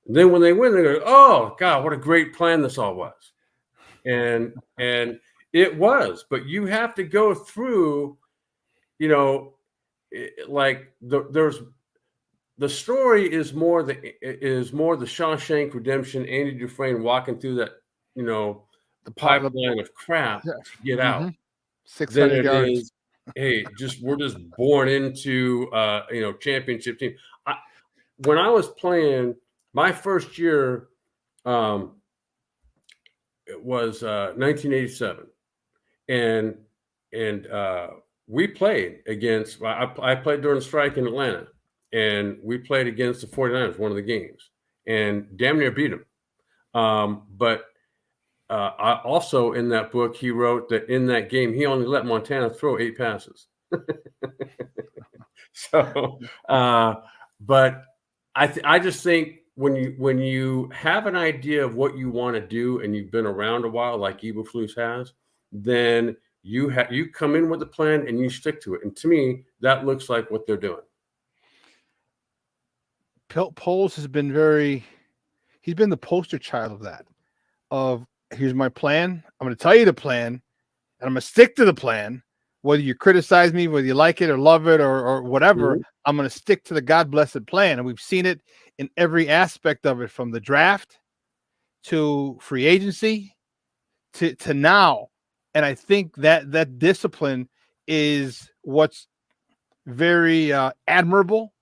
Speaker 1: And then when they win, they go, oh God, what a great plan this all was. And it was, but you have to go through, like there's the story is more the Shawshank Redemption, Andy Dufresne walking through that, the pipeline of crap to get out.
Speaker 3: 600 yards.
Speaker 1: Hey, we're just born into championship team. When I was playing my first year, it was 1987, and we played against. I played during the strike in Atlanta, and we played against the 49ers, one of the games, and damn near beat them. But I also, in that book, he wrote that in that game, he only let Montana throw 8 passes. So, but I just think when you have an idea of what you want to do and you've been around a while, like Eberflus has, then you come in with a plan and you stick to it. And to me, that looks like what they're doing.
Speaker 3: Poles has been he's been the poster child of that. Here's my plan. I'm going to tell you the plan, and I'm going to stick to the plan. whether you criticize me, whether you like it or love it or whatever,
Speaker 1: Mhm.
Speaker 3: I'm going to stick to the God-blessed plan. And we've seen it in every aspect of it, from the draft to free agency to now. And I think that discipline is what's very admirable,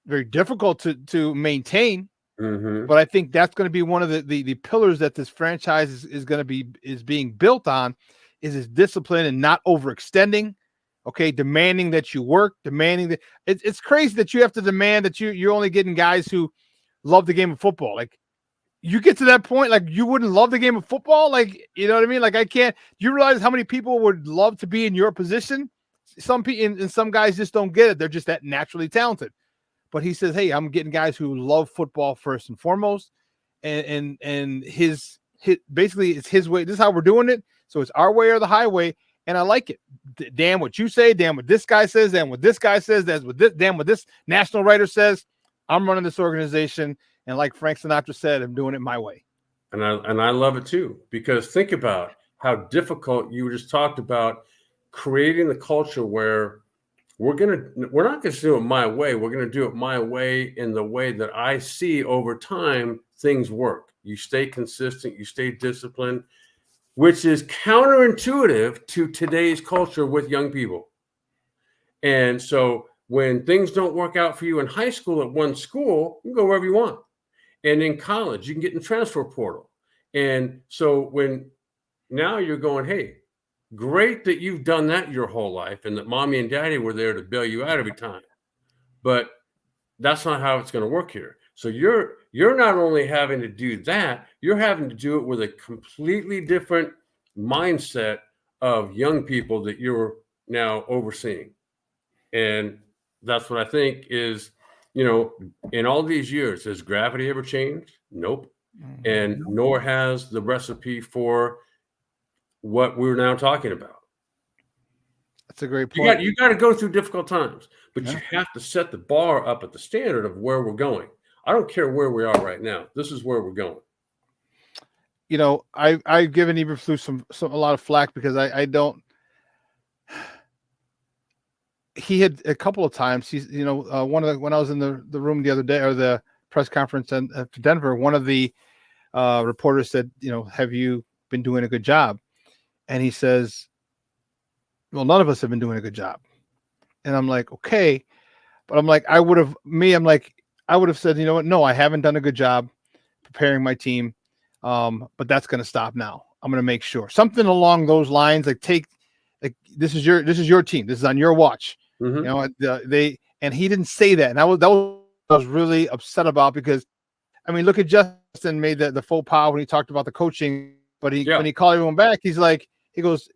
Speaker 3: very difficult to maintain.
Speaker 1: Mhm.
Speaker 3: But I think that's going to be one of the pillars that this franchise is being built on, is this discipline and not overextending. Okay, demanding that you work, demanding that it's crazy that you have to demand that you're only getting guys who love the game of football. Like, you get to that point, like, you wouldn't love the game of football. Like, you know what I mean? Like, I can't. You realize how many people would love to be in your position? Some people and some guys just don't get it. They're just that naturally talented. But he says, hey, I'm getting guys who love football first and foremost. And his basically it's his way. This is how we're doing it. So it's our way or the highway. And I like it. Damn what you say, damn what this guy says, damn what this guy says, damn what this national writer says. I'm running this organization. And like Frank Sinatra said, I'm doing it my way.
Speaker 1: And I love it too, because think about how difficult you just talked about creating the culture where we're not going to do it my way. We're going to do it my way in the way that I see over time things work. You stay consistent, you stay disciplined, which is counterintuitive to today's culture with young people. And so when things don't work out for you in high school at one school, you can go wherever you want. And in college, you can get in the transfer portal. And so when now you're going, hey, great that you've done that your whole life and that mommy and daddy were there to bail you out every time. But that's not how it's going to work here. So you're not only having to do that, you're having to do it with a completely different mindset of young people that you're now overseeing. And that's what I think is, in all these years, has gravity ever changed? Nope. And nor has the recipe for what we're now talking about.
Speaker 3: That's a great point.
Speaker 1: You got to go through difficult times, but you have to set the bar up at the standard of where we're going. I don't care where we are right now. This is where we're going.
Speaker 3: I've given Eberflus a lot of flack because I don't. He had a couple of times. He's when I was in the room the other day, or the press conference in Denver, one of the reporters said, have you been doing a good job? And he says, well, none of us have been doing a good job. And I'm like, okay. But I'm like, I would have said, you know what? No, I haven't done a good job preparing my team. But that's going to stop now. I'm going to make sure something along those lines, this is your team. This is on your watch.
Speaker 1: Mm-hmm.
Speaker 3: And he didn't say that. And I was really upset about, because look at Justin made the faux pas when he talked about the coaching, but when he called everyone back, he goes,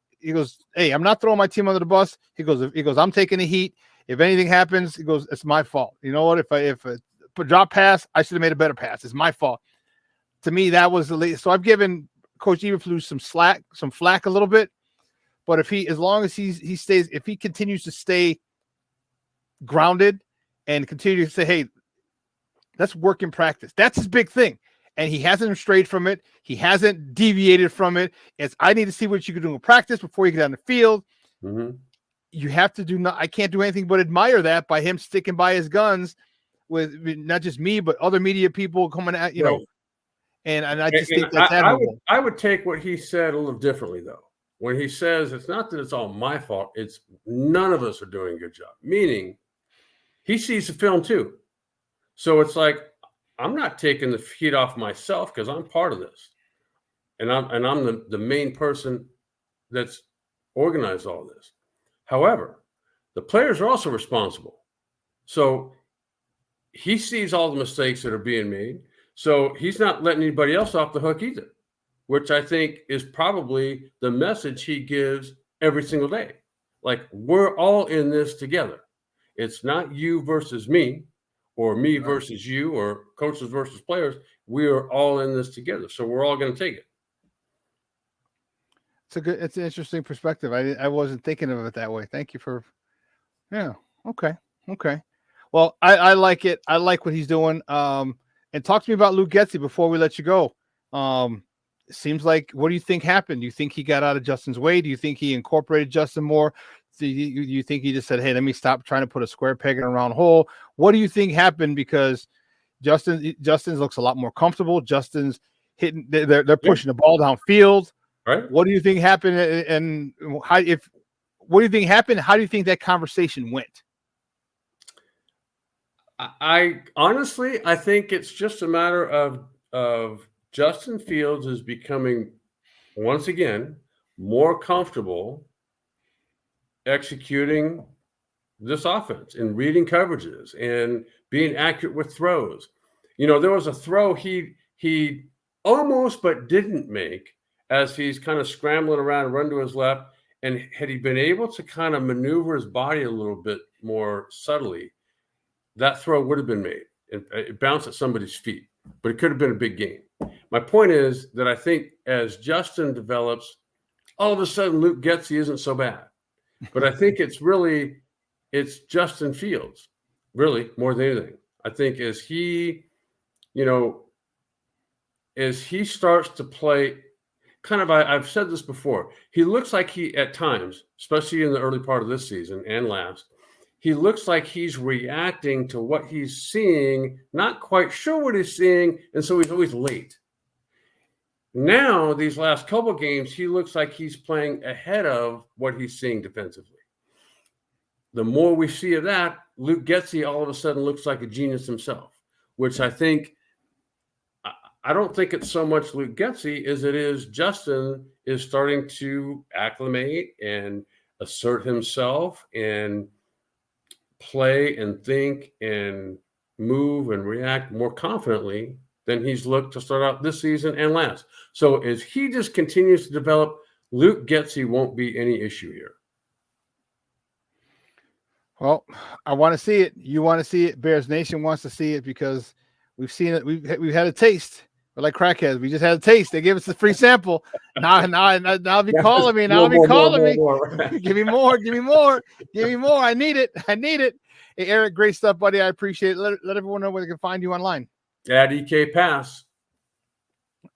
Speaker 3: hey, I'm not throwing my team under the bus. He goes, I'm taking the heat. If anything happens, he goes, it's my fault. You know what? If a drop pass, I should have made a better pass. It's my fault. To me, that was the latest. So I've given Coach Eberflus some flack a little bit, but if he continues to stay grounded and continue to say, hey, let's work in practice. That's his big thing. And he hasn't strayed from it. He hasn't deviated from it. I need to see what you can do in practice before you get on the field.
Speaker 1: Mm-hmm.
Speaker 3: You have to I can't do anything but admire that by him sticking by his guns with not just me, but other media people coming at,
Speaker 1: right.
Speaker 3: And I just think that's admirable.
Speaker 1: I would take what he said a little differently, though. When he says it's not that it's all my fault, it's none of us are doing a good job. Meaning, he sees the film too. So it's like, I'm not taking the heat off myself because I'm part of this, and I'm the main person that's organized all this. However, the players are also responsible. So he sees all the mistakes that are being made. So he's not letting anybody else off the hook either, which I think is probably the message he gives every single day. Like, we're all in this together. It's not you versus me, or me versus you, or coaches versus players. We are all in this together. So we're all going to take it.
Speaker 3: It's an interesting perspective. I wasn't thinking of it that way. Thank you for, okay. Well, I like it. I like what he's doing. And talk to me about Luke Getsy before we let you go. It seems like, what do you think happened? Do you think he got out of Justin's way? Do you think he incorporated Justin more? So you think he just said, "Hey, let me stop trying to put a square peg in a round hole"? What do you think happened? Because Justin's looks a lot more comfortable. Justin's hitting. They're pushing the ball downfield.
Speaker 1: Right.
Speaker 3: What do you think happened? And what do you think happened? How do you think that conversation went?
Speaker 1: I honestly, I think it's just a matter of Justin Fields is becoming once again more comfortable executing this offense and reading coverages and being accurate with throws. There was a throw he almost but didn't make as he's kind of scrambling around and run to his left. And had he been able to kind of maneuver his body a little bit more subtly, that throw would have been made. It bounced at somebody's feet, but it could have been a big gain. My point is that I think as Justin develops, all of a sudden Luke Getsy isn't so bad. But I think it's Justin Fields, really, more than anything. I think as he starts to play I've said this before, he looks like he, at times, especially in the early part of this season and last, he looks like he's reacting to what he's seeing, not quite sure what he's seeing, and so he's always late. Now, these last couple games, he looks like he's playing ahead of what he's seeing defensively. The more we see of that, Luke Getsy all of a sudden looks like a genius himself, which I don't think it's so much Luke Getsy as it is Justin is starting to acclimate and assert himself and play and think and move and react more confidently than he's looked to start out this season and last. So as he just continues to develop, Luke Getsy won't be any issue here.
Speaker 3: Well, I want to see it. You want to see it. Bears Nation wants to see it because we've seen it. We've had a taste. We're like crackheads. We just had a taste. They gave us a free sample. Now be calling me. Now be calling me. Give me more. Give me more. Give me more. I need it. I need it. Hey, Erik, great stuff, buddy. I appreciate it. Let everyone know where they can find you online.
Speaker 1: At EK Pass.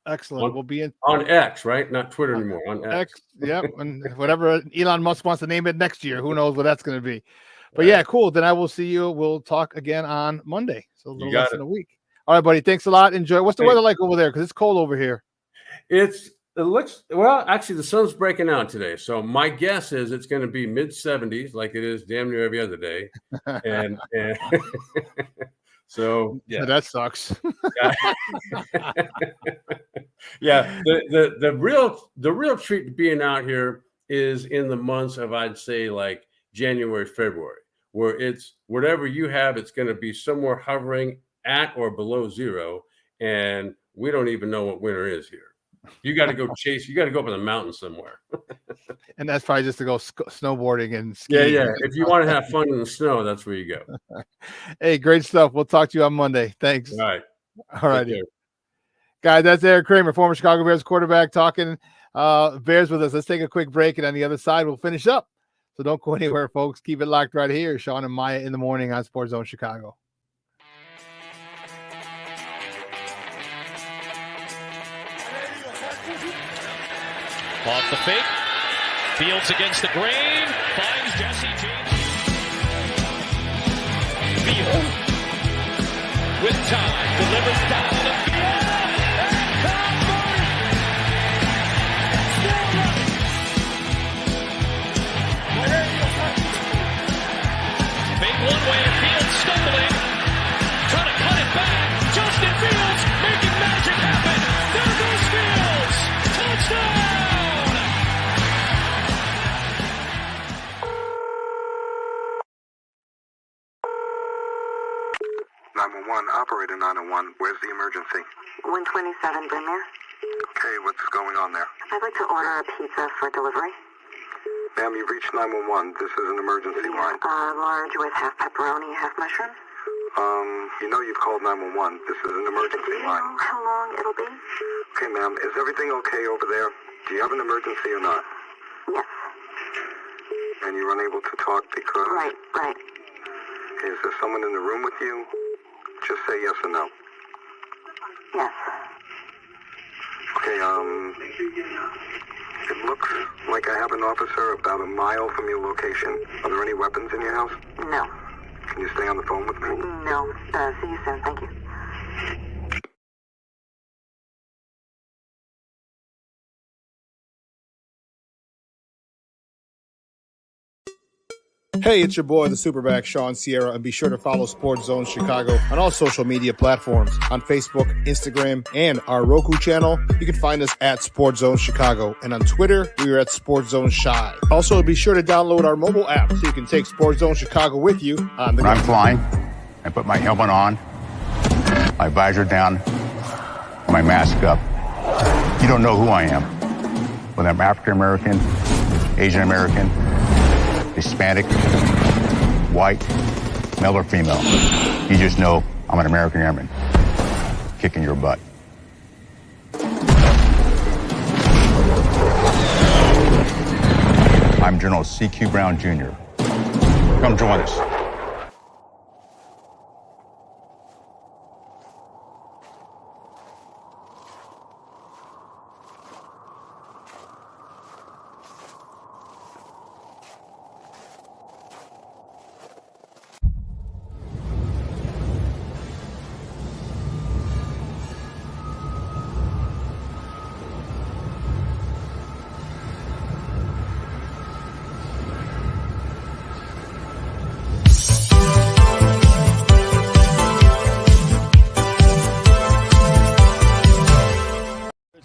Speaker 3: Excellent. We'll be
Speaker 1: on X, right? Not Twitter anymore. On X.
Speaker 3: Yep. And whatever Elon Musk wants to name it next year. Who knows what that's going to be. But yeah, cool. Then I will see you. We'll talk again on Monday. So a little less than a week. All right, buddy. Thanks a lot. Enjoy. What's the weather like over there? Because it's cold over here.
Speaker 1: It looks, well, actually, the sun's breaking out today. So my guess is it's going to be mid-70s like it is damn near every other day. And so, yeah.
Speaker 3: That sucks.
Speaker 1: Yeah. The real treat to being out here is in the months of, I'd say, like January, February, where it's whatever you have, it's going to be somewhere hovering at or below zero, and we don't even know what winter is here. You got to go chase. You got to go up in the mountains somewhere.
Speaker 3: And that's probably just to go snowboarding and skiing.
Speaker 1: Yeah. If you want to have fun in the snow, that's where you go.
Speaker 3: Hey, great stuff. We'll talk to you on Monday. Thanks.
Speaker 1: All right.
Speaker 3: All right, guys. That's Erik Kramer, former Chicago Bears quarterback, talking Bears with us. Let's take a quick break, and on the other side, we'll finish up. So don't go anywhere, folks. Keep it locked right here. Shawn and Maya in the morning on Sports Zone Chicago.
Speaker 4: Off the fake. Fields against the grain. Finds Jesse James. Field. With time. Delivers down the field. And Cowboys. Fake one way. Fields stumbling. Trying to cut it back. Justin Fields making magic happen. There goes Fields. Touchdown.
Speaker 22: 911, operator 901. Where's the emergency?
Speaker 23: 127 Brymere.
Speaker 22: Okay, what's going on there?
Speaker 23: I'd like to order a pizza for delivery.
Speaker 22: Ma'am, you've reached 911. This is an emergency line.
Speaker 23: Large with half pepperoni, half mushroom.
Speaker 22: You know you've called 911. This is an emergency line.
Speaker 23: Do you know how long it'll be?
Speaker 22: Okay, ma'am, is everything okay over there? Do you have an emergency or not?
Speaker 23: Yes.
Speaker 22: And you're unable to talk because...
Speaker 23: Right.
Speaker 22: Is there someone in the room with you? Just say yes or no.
Speaker 23: Yes.
Speaker 22: Okay, It looks like I have an officer about a mile from your location. Are there any weapons in your house?
Speaker 23: No.
Speaker 22: Can you stay on the phone with me?
Speaker 23: No. See you soon. Thank you.
Speaker 3: Hey, it's your boy, the SuperBack, Shawn Sierra, and be sure to follow Sports Zone Chicago on all social media platforms, on Facebook, Instagram, and our Roku channel. You can find us at Sports Zone Chicago, and on Twitter, we are at Sports Zone Shy. Also, be sure to download our mobile app so you can take Sports Zone Chicago with you on the
Speaker 5: When I'm flying, I put my helmet on, my visor down, my mask up. You don't know who I am. Whether I'm African American, Asian American, Hispanic, white, male or female. You just know I'm an American airman kicking your butt. I'm General C.Q. Brown Jr. Come join us.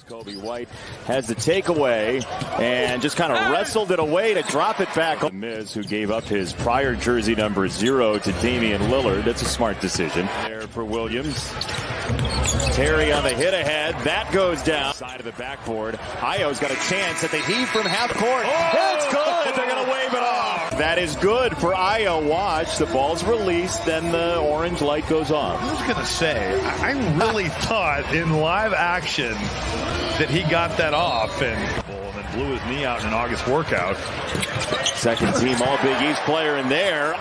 Speaker 6: Kobe White has the takeaway and just kind of wrestled it away to drop it back. Miz, who gave up his prior jersey number 0 to Damian Lillard. That's a smart decision. There for Williams. Terry on the hit ahead. That goes down. Side of the backboard. Io's got a chance at the heave from half court. It's good. They're going to wave it off. That is good for Io. Watch. The ball's released. Then the orange light goes on.
Speaker 7: I was going to say, I really thought in live action that he got that off and then blew his knee out in an August workout.
Speaker 6: Second team All Big East player in there.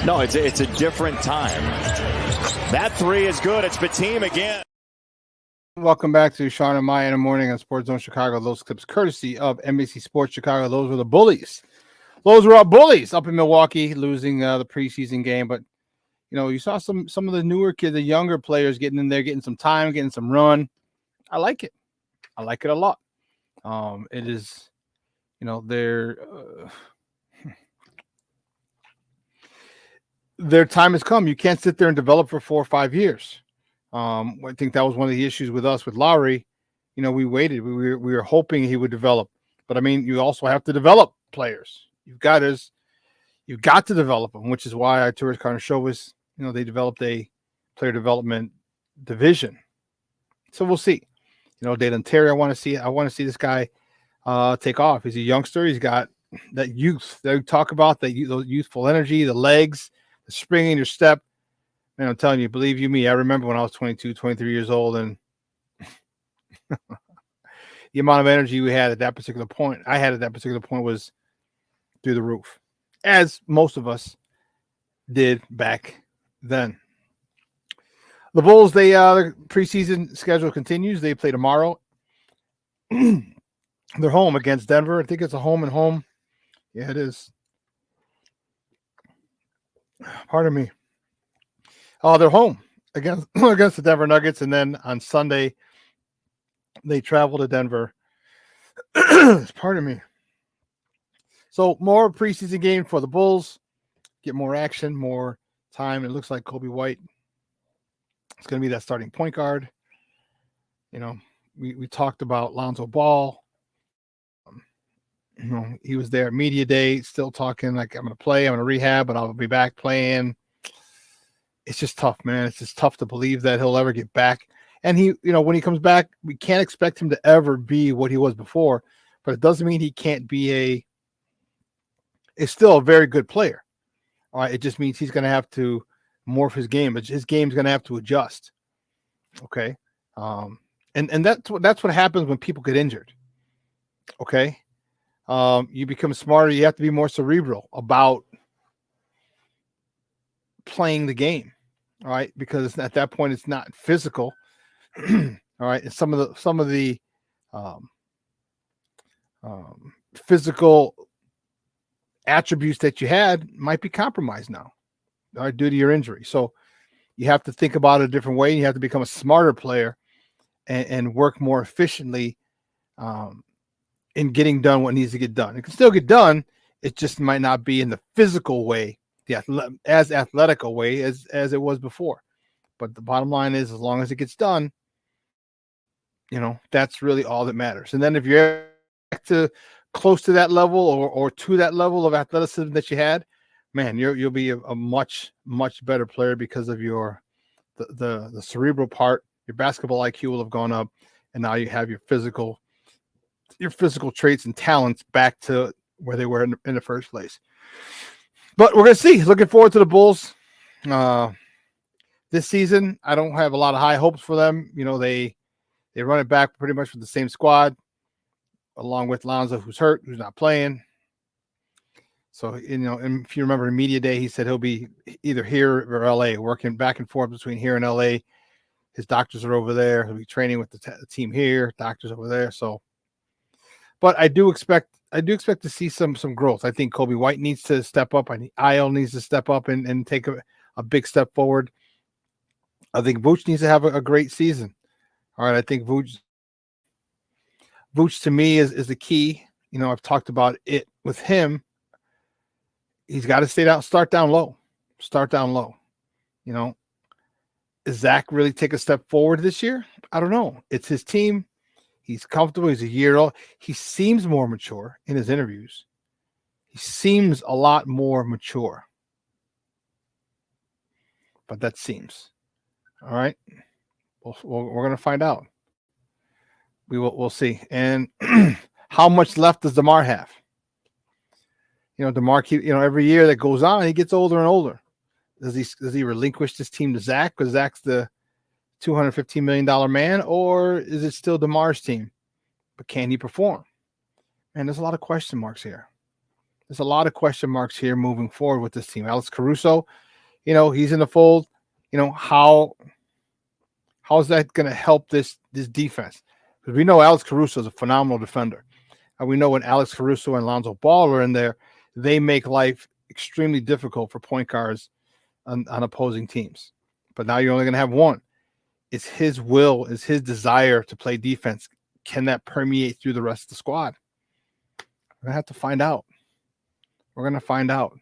Speaker 6: No, it's a different time. That three is good. It's Bateem again.
Speaker 3: Welcome back to Shawn and Maya in the morning on Sports Zone Chicago. Those clips courtesy of NBC Sports Chicago. Those were the bullies. Those were our bullies up in Milwaukee, losing the preseason game. But you know, you saw some of the newer kids, the younger players getting in there, getting some time, getting some run. I like it. I like it a lot. It is, you know, their time has come. You can't sit there and develop for 4 or 5 years. I think that was one of the issues with us with Lowry. You know, we waited. We were hoping he would develop. But I mean, you also have to develop players. You've got to develop them, which is why I toured Connor Show was, you know, they developed a player development division. So we'll see. You know, Dalen Terry, I want to see this guy take off. He's a youngster. He's got that youth. They talk about that those youthful energy, the legs, the spring in your step. Man, I'm telling you, believe you me, I remember when I was 22, 23 years old, and the amount of energy we had at that particular point, was through the roof, as most of us did back then. The Bulls, their preseason schedule continues. They play tomorrow. They're home against Denver. I think it's a home and home. Yeah, it is. Pardon me. They're home against the Denver Nuggets, and then on Sunday they travel to Denver. Pardon me. So more preseason game for the Bulls. Get more action, more time. It looks like Kobe White is going to be that starting point guard. You know, we talked about Lonzo Ball. You know, he was there at media day, still talking like, I'm going to play, I'm going to rehab, but I'll be back playing. It's just tough, man. It's just tough to believe that he'll ever get back. And he, you know, when he comes back, we can't expect him to ever be what he was before, but it doesn't mean he can't be it's still a very good player. All right. It just means he's going to have to morph his game. His game's going to have to adjust. Okay. And that's what happens when people get injured. Okay. You become smarter. You have to be more cerebral about playing the game. All right. Because at that point, it's not physical. All right. And some of the physical attributes that you had might be compromised now, due to your injury. So you have to think about it a different way. You have to become a smarter player and work more efficiently in getting done what needs to get done. It can still get done. It just might not be in the physical way, as athletic a way as it was before. But the bottom line is, as long as it gets done, that's really all that matters. And then if you're back to close to that level or to that level of athleticism that you had, man, you'll be a much, much better player because of the cerebral part. Your basketball IQ will have gone up, and now you have your physical traits and talents back to where they were in the first place. But we're going to see. Looking forward to the Bulls. This season, I don't have a lot of high hopes for them. They run it back pretty much with the same squad, along with Lonzo, who's hurt, who's not playing. So, and if you remember in media day, he said he'll be either here or LA, working back and forth between here and LA. His doctors are over there. He'll be training with the team here, doctors over there. So, but I do expect to see some growth. I think Kobe White needs to step up. IL needs to step up and take a big step forward. I think Vooch needs to have a great season. All right, I think Vooch to me is the key. I've talked about it with him. He's got to start down low. Does Zach really take a step forward this year? I don't know. It's his team. He's comfortable. He's a year old. He seems more mature in his interviews. He seems a lot more mature. But that seems. All right. We're going to find out. We'll see. And how much left does DeMar have? DeMar every year that goes on, he gets older and older. Does he relinquish this team to Zach because Zach's the $215 million man, or is it still DeMar's team? But can he perform? Man, there's a lot of question marks here. There's a lot of question marks here moving forward with this team. Alex Caruso, he's in the fold. How is that going to help this defense? Because we know Alex Caruso is a phenomenal defender. And we know when Alex Caruso and Lonzo Ball are in there, they make life extremely difficult for point guards on opposing teams. But now you're only going to have one. It's his will, it's his desire to play defense. Can that permeate through the rest of the squad? We're going to have to find out. We're going to find out.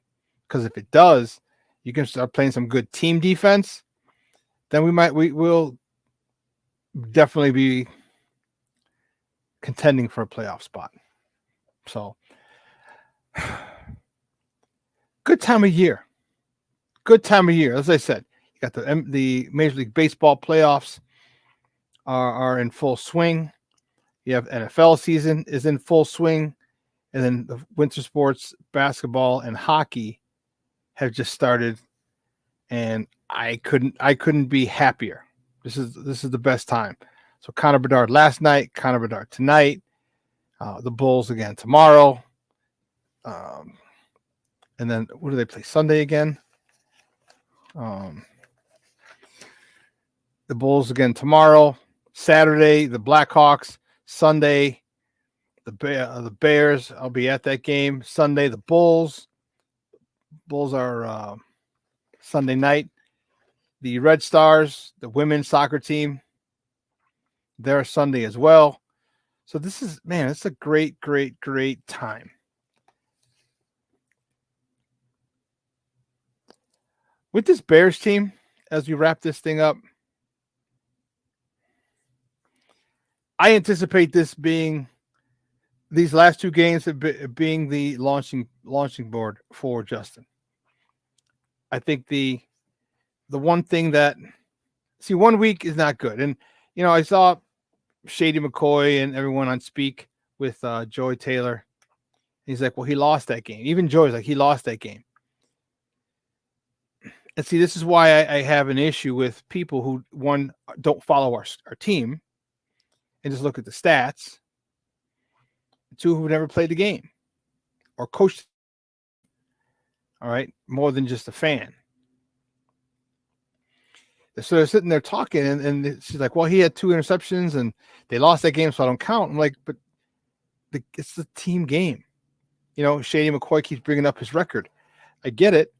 Speaker 3: Because if it does, you can start playing some good team defense. Then we will definitely be contending for a playoff spot. So, good time of year. Good time of year. As I said, you got the Major League Baseball playoffs are in full swing. You have NFL season is in full swing, and then the winter sports, basketball and hockey have just started, and I couldn't be happier. This is the best time. So Connor Bedard last night, Connor Bedard tonight, the Bulls again tomorrow, and then what do they play Sunday again? The Bulls again tomorrow, Saturday the Blackhawks, Sunday the Bears. I'll be at that game. Sunday the Bulls. Bulls are Sunday night. The Red Stars, the women's soccer team, they're Sunday as well. So this is, man, it's a great, great, great time. With this Bears team, as we wrap this thing up, I anticipate these last two games being the launching board for Justin. I think the one thing that, 1 week is not good. And, I saw Shady McCoy and everyone on Speak with Joy Taylor. He's like, well, he lost that game. Even Joy's like, he lost that game. And see, this is why I have an issue with people who, one, don't follow our team and just look at the stats. Two, who never played the game or coached. All right, more than just a fan. So they're sitting there talking, and she's like, well, he had 2 interceptions, and they lost that game, so I don't count. I'm like, but it's a team game. You know, Shady McCoy keeps bringing up his record. I get it,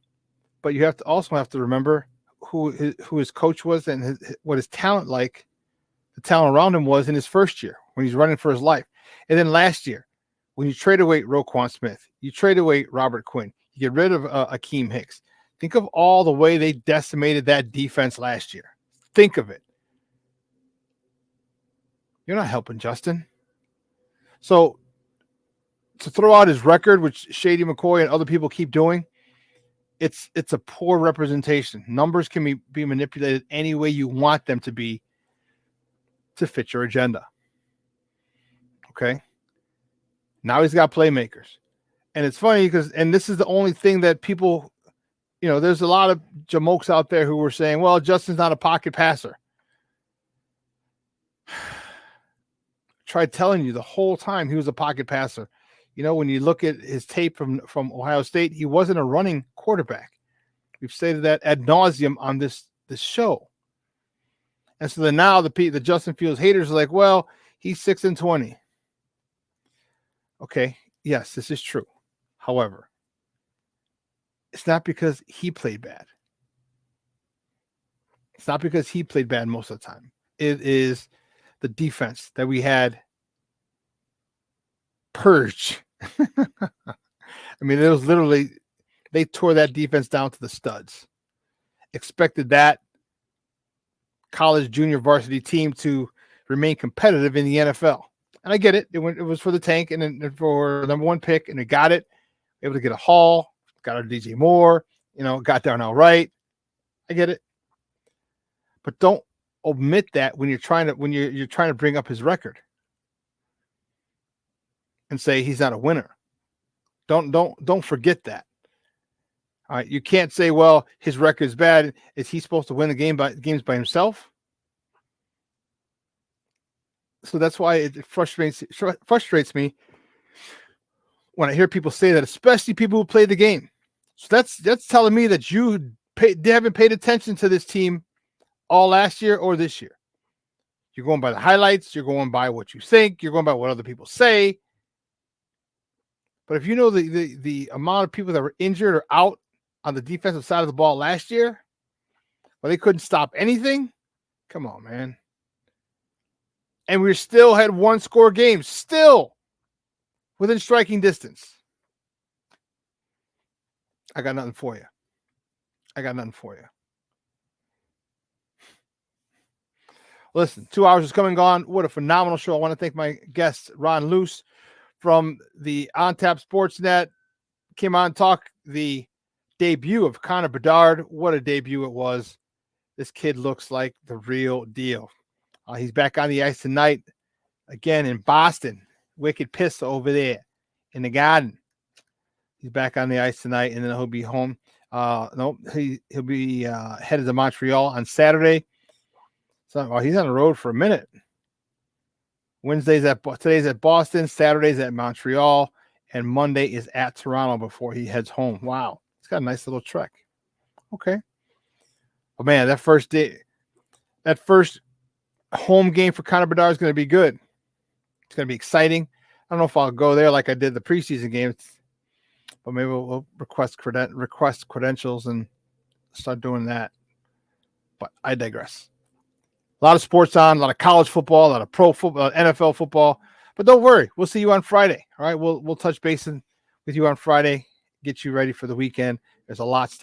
Speaker 3: but you also have to remember who his coach was and what his talent the talent around him was in his first year when he's running for his life. And then last year, when you trade away Roquan Smith, you trade away Robert Quinn, you get rid of Akeem Hicks. Think of all the way they decimated that defense last year. Think of it. You're not helping Justin. So to throw out his record, which Shady McCoy and other people keep doing, it's a poor representation. Numbers can be manipulated any way you want them to be to fit your agenda. Okay? Now he's got playmakers. And it's funny and this is the only thing that people, there's a lot of jamokes out there who were saying, well, Justin's not a pocket passer. Tried telling you the whole time he was a pocket passer. When you look at his tape from Ohio State, he wasn't a running quarterback. We've stated that ad nauseum on this show. And so then now the Justin Fields haters are like, well, he's 6-20. Okay, yes, this is true. However, it's not because he played bad. It's not because he played bad most of the time. It is the defense that we had purged. I mean, it was literally, they tore that defense down to the studs. Expected that college junior varsity team to remain competitive in the NFL. And I get it. It was for the tank and for number 1 pick, and they got it. Able to get a Hall, got a DJ Moore, got Darnell Wright. I get it. But don't omit that when you're trying to bring up his record and say he's not a winner. Don't forget that. All right, you can't say, well, his record is bad. Is he supposed to win the games by himself? So that's why it frustrates me when I hear people say that, especially people who play the game. So that's telling me that they haven't paid attention to this team all last year or this year. You're going by the highlights. You're going by what you think. You're going by what other people say. But if you know the amount of people that were injured or out on the defensive side of the ball last year, well, they couldn't stop anything. Come on, man. And we still had 1-score games, still within striking distance. I got nothing for you. Listen, 2 hours is coming on. What a phenomenal show. I want to thank my guest, Ron Luce from the On Tap Sportsnet. Came on, talk the debut of Connor Bedard. What a debut it was. This kid looks like the real deal. He's back on the ice tonight, again in Boston. Wicked Piss over there in the Garden. He's back on the ice tonight, and then he'll be home. He'll be headed to Montreal on Saturday. So he's on the road for a minute. Today's at Boston, Saturday's at Montreal, and Monday is at Toronto before he heads home. Wow, it's got a nice little trek. Okay. Oh man, that first home game for Connor Bedard is going to be good. It's going to be exciting. I don't know if I'll go there like I did the preseason games, but maybe we'll request credentials and start doing that. But I digress. A lot of sports on, a lot of college football, a lot of pro football, NFL football. But don't worry, we'll see you on Friday. All right, we'll touch base with you on Friday, get you ready for the weekend. There's a lot of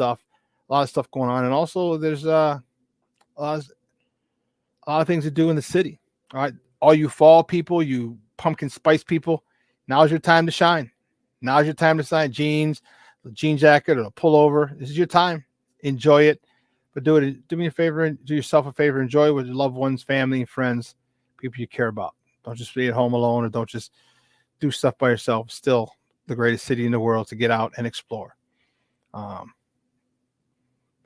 Speaker 3: stuff going on, and also there's a lot of things to do in the city. All right, all you fall people, you pumpkin spice people, now's your time to shine. Now's your time to sign jeans, a jean jacket, or a pullover. This is your time. Enjoy it. But do me a favor and do yourself a favor. Enjoy with your loved ones, family, and friends, people you care about. Don't just be at home alone, or don't just do stuff by yourself. Still the greatest city in the world to get out and explore.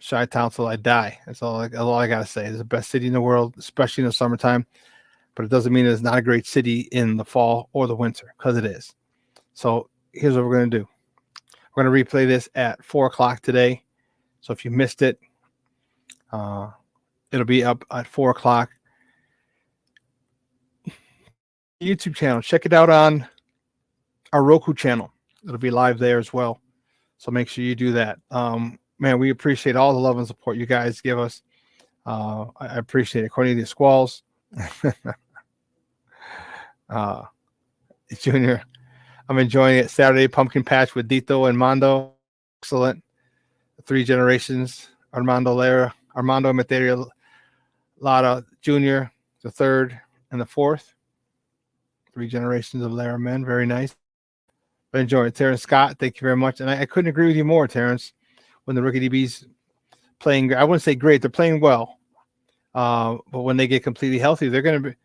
Speaker 3: Chi-Town till I die. That's all I got to say. It's the best city in the world, especially in the summertime. But it doesn't mean it's not a great city in the fall or the winter, because it is. So here's what we're going to do. We're going to replay this at 4 o'clock today. So if you missed it, It'll be up at 4 o'clock. YouTube channel. Check it out on our Roku channel. It'll be live there as well. So make sure you do that. Man, we appreciate all the love and support you guys give us. I appreciate it. Cornelius Squalls. Junior, I'm enjoying it. Saturday pumpkin patch with Dito and Mondo. Excellent. 3 generations. Armando Emeterio Lara Jr., the 3rd and the 4th. 3 generations of Lara men. Very nice. But enjoy it. Terrence Scott, thank you very much. And I couldn't agree with you more, Terrence. When the rookie DBs playing, I wouldn't say great, they're playing well. But when they get completely healthy, they're going to be,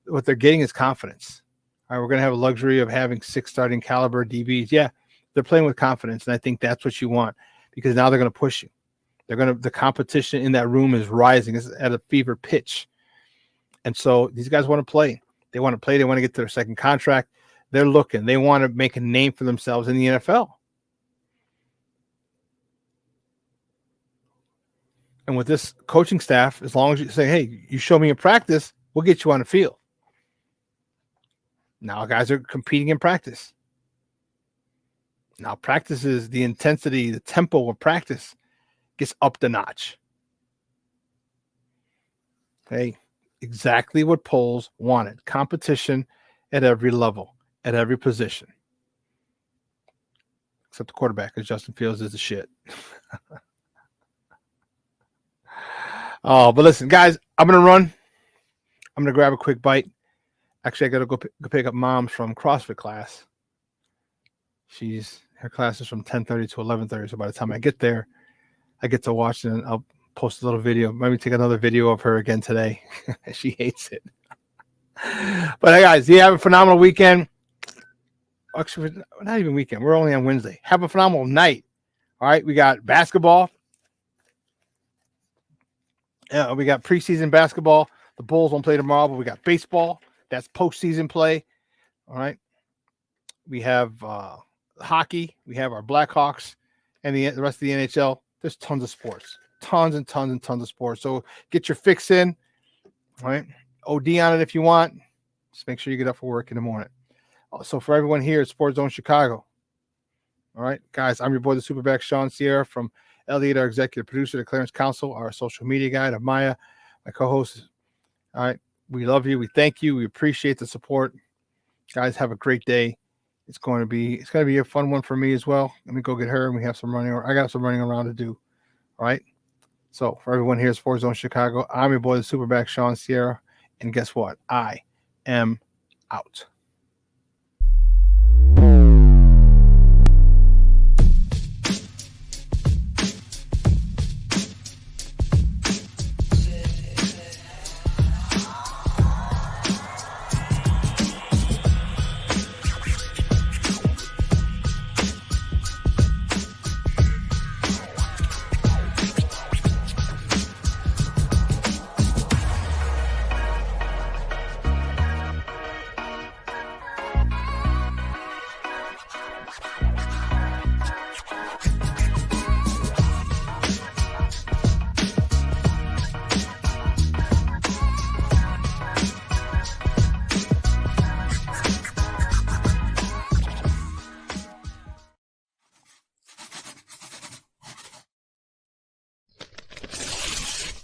Speaker 3: what they're getting is confidence. All right, we're going to have a luxury of having 6 starting caliber DBs. Yeah, they're playing with confidence, and I think that's what you want, because now they're going to push you. The competition in that room is rising. It's at a fever pitch. And so these guys want to play. They want to play. They want to get to their second contract. They're looking. They want to make a name for themselves in the NFL. And with this coaching staff, as long as you say, hey, you show me in practice, we'll get you on the field. Now guys are competing in practice. Now practice is the intensity, the tempo of practice gets up the notch. Okay, exactly what Poles wanted. Competition at every level, at every position. Except the quarterback, because Justin Fields is the shit. Oh, but listen, guys, I'm going to run. I'm going to grab a quick bite. Actually, I got to go pick up Mom from CrossFit class. Her class is from 10:30 to 11:30. So by the time I get there, I get to watch it, and I'll post a little video. Maybe take another video of her again today. She hates it. But guys, you have a phenomenal weekend. Actually, not even weekend. We're only on Wednesday. Have a phenomenal night. All right, we got basketball. Yeah, we got preseason basketball. The Bulls won't play tomorrow, but we got baseball. That's postseason play. All right. We have hockey. We have our Blackhawks and the rest of the NHL. There's tons of sports. Tons and tons and tons of sports. So get your fix in. All right. OD on it if you want. Just make sure you get up for work in the morning. So for everyone here at Sports Zone Chicago. All right, guys, I'm your boy, the SuperBack Shawn Sierra from Elliot, our executive producer, the Clarence Council, our social media guy, Amaya, my co-host. All right. We love you. We thank you. We appreciate the support. Guys, have a great day. It's going to be a fun one for me as well. Let me go get her, and we have some running. I got some running around to do. All right. So for everyone here at Sports Zone Chicago, I'm your boy, the SuperBack Shawn Sierra. And guess what? I am out.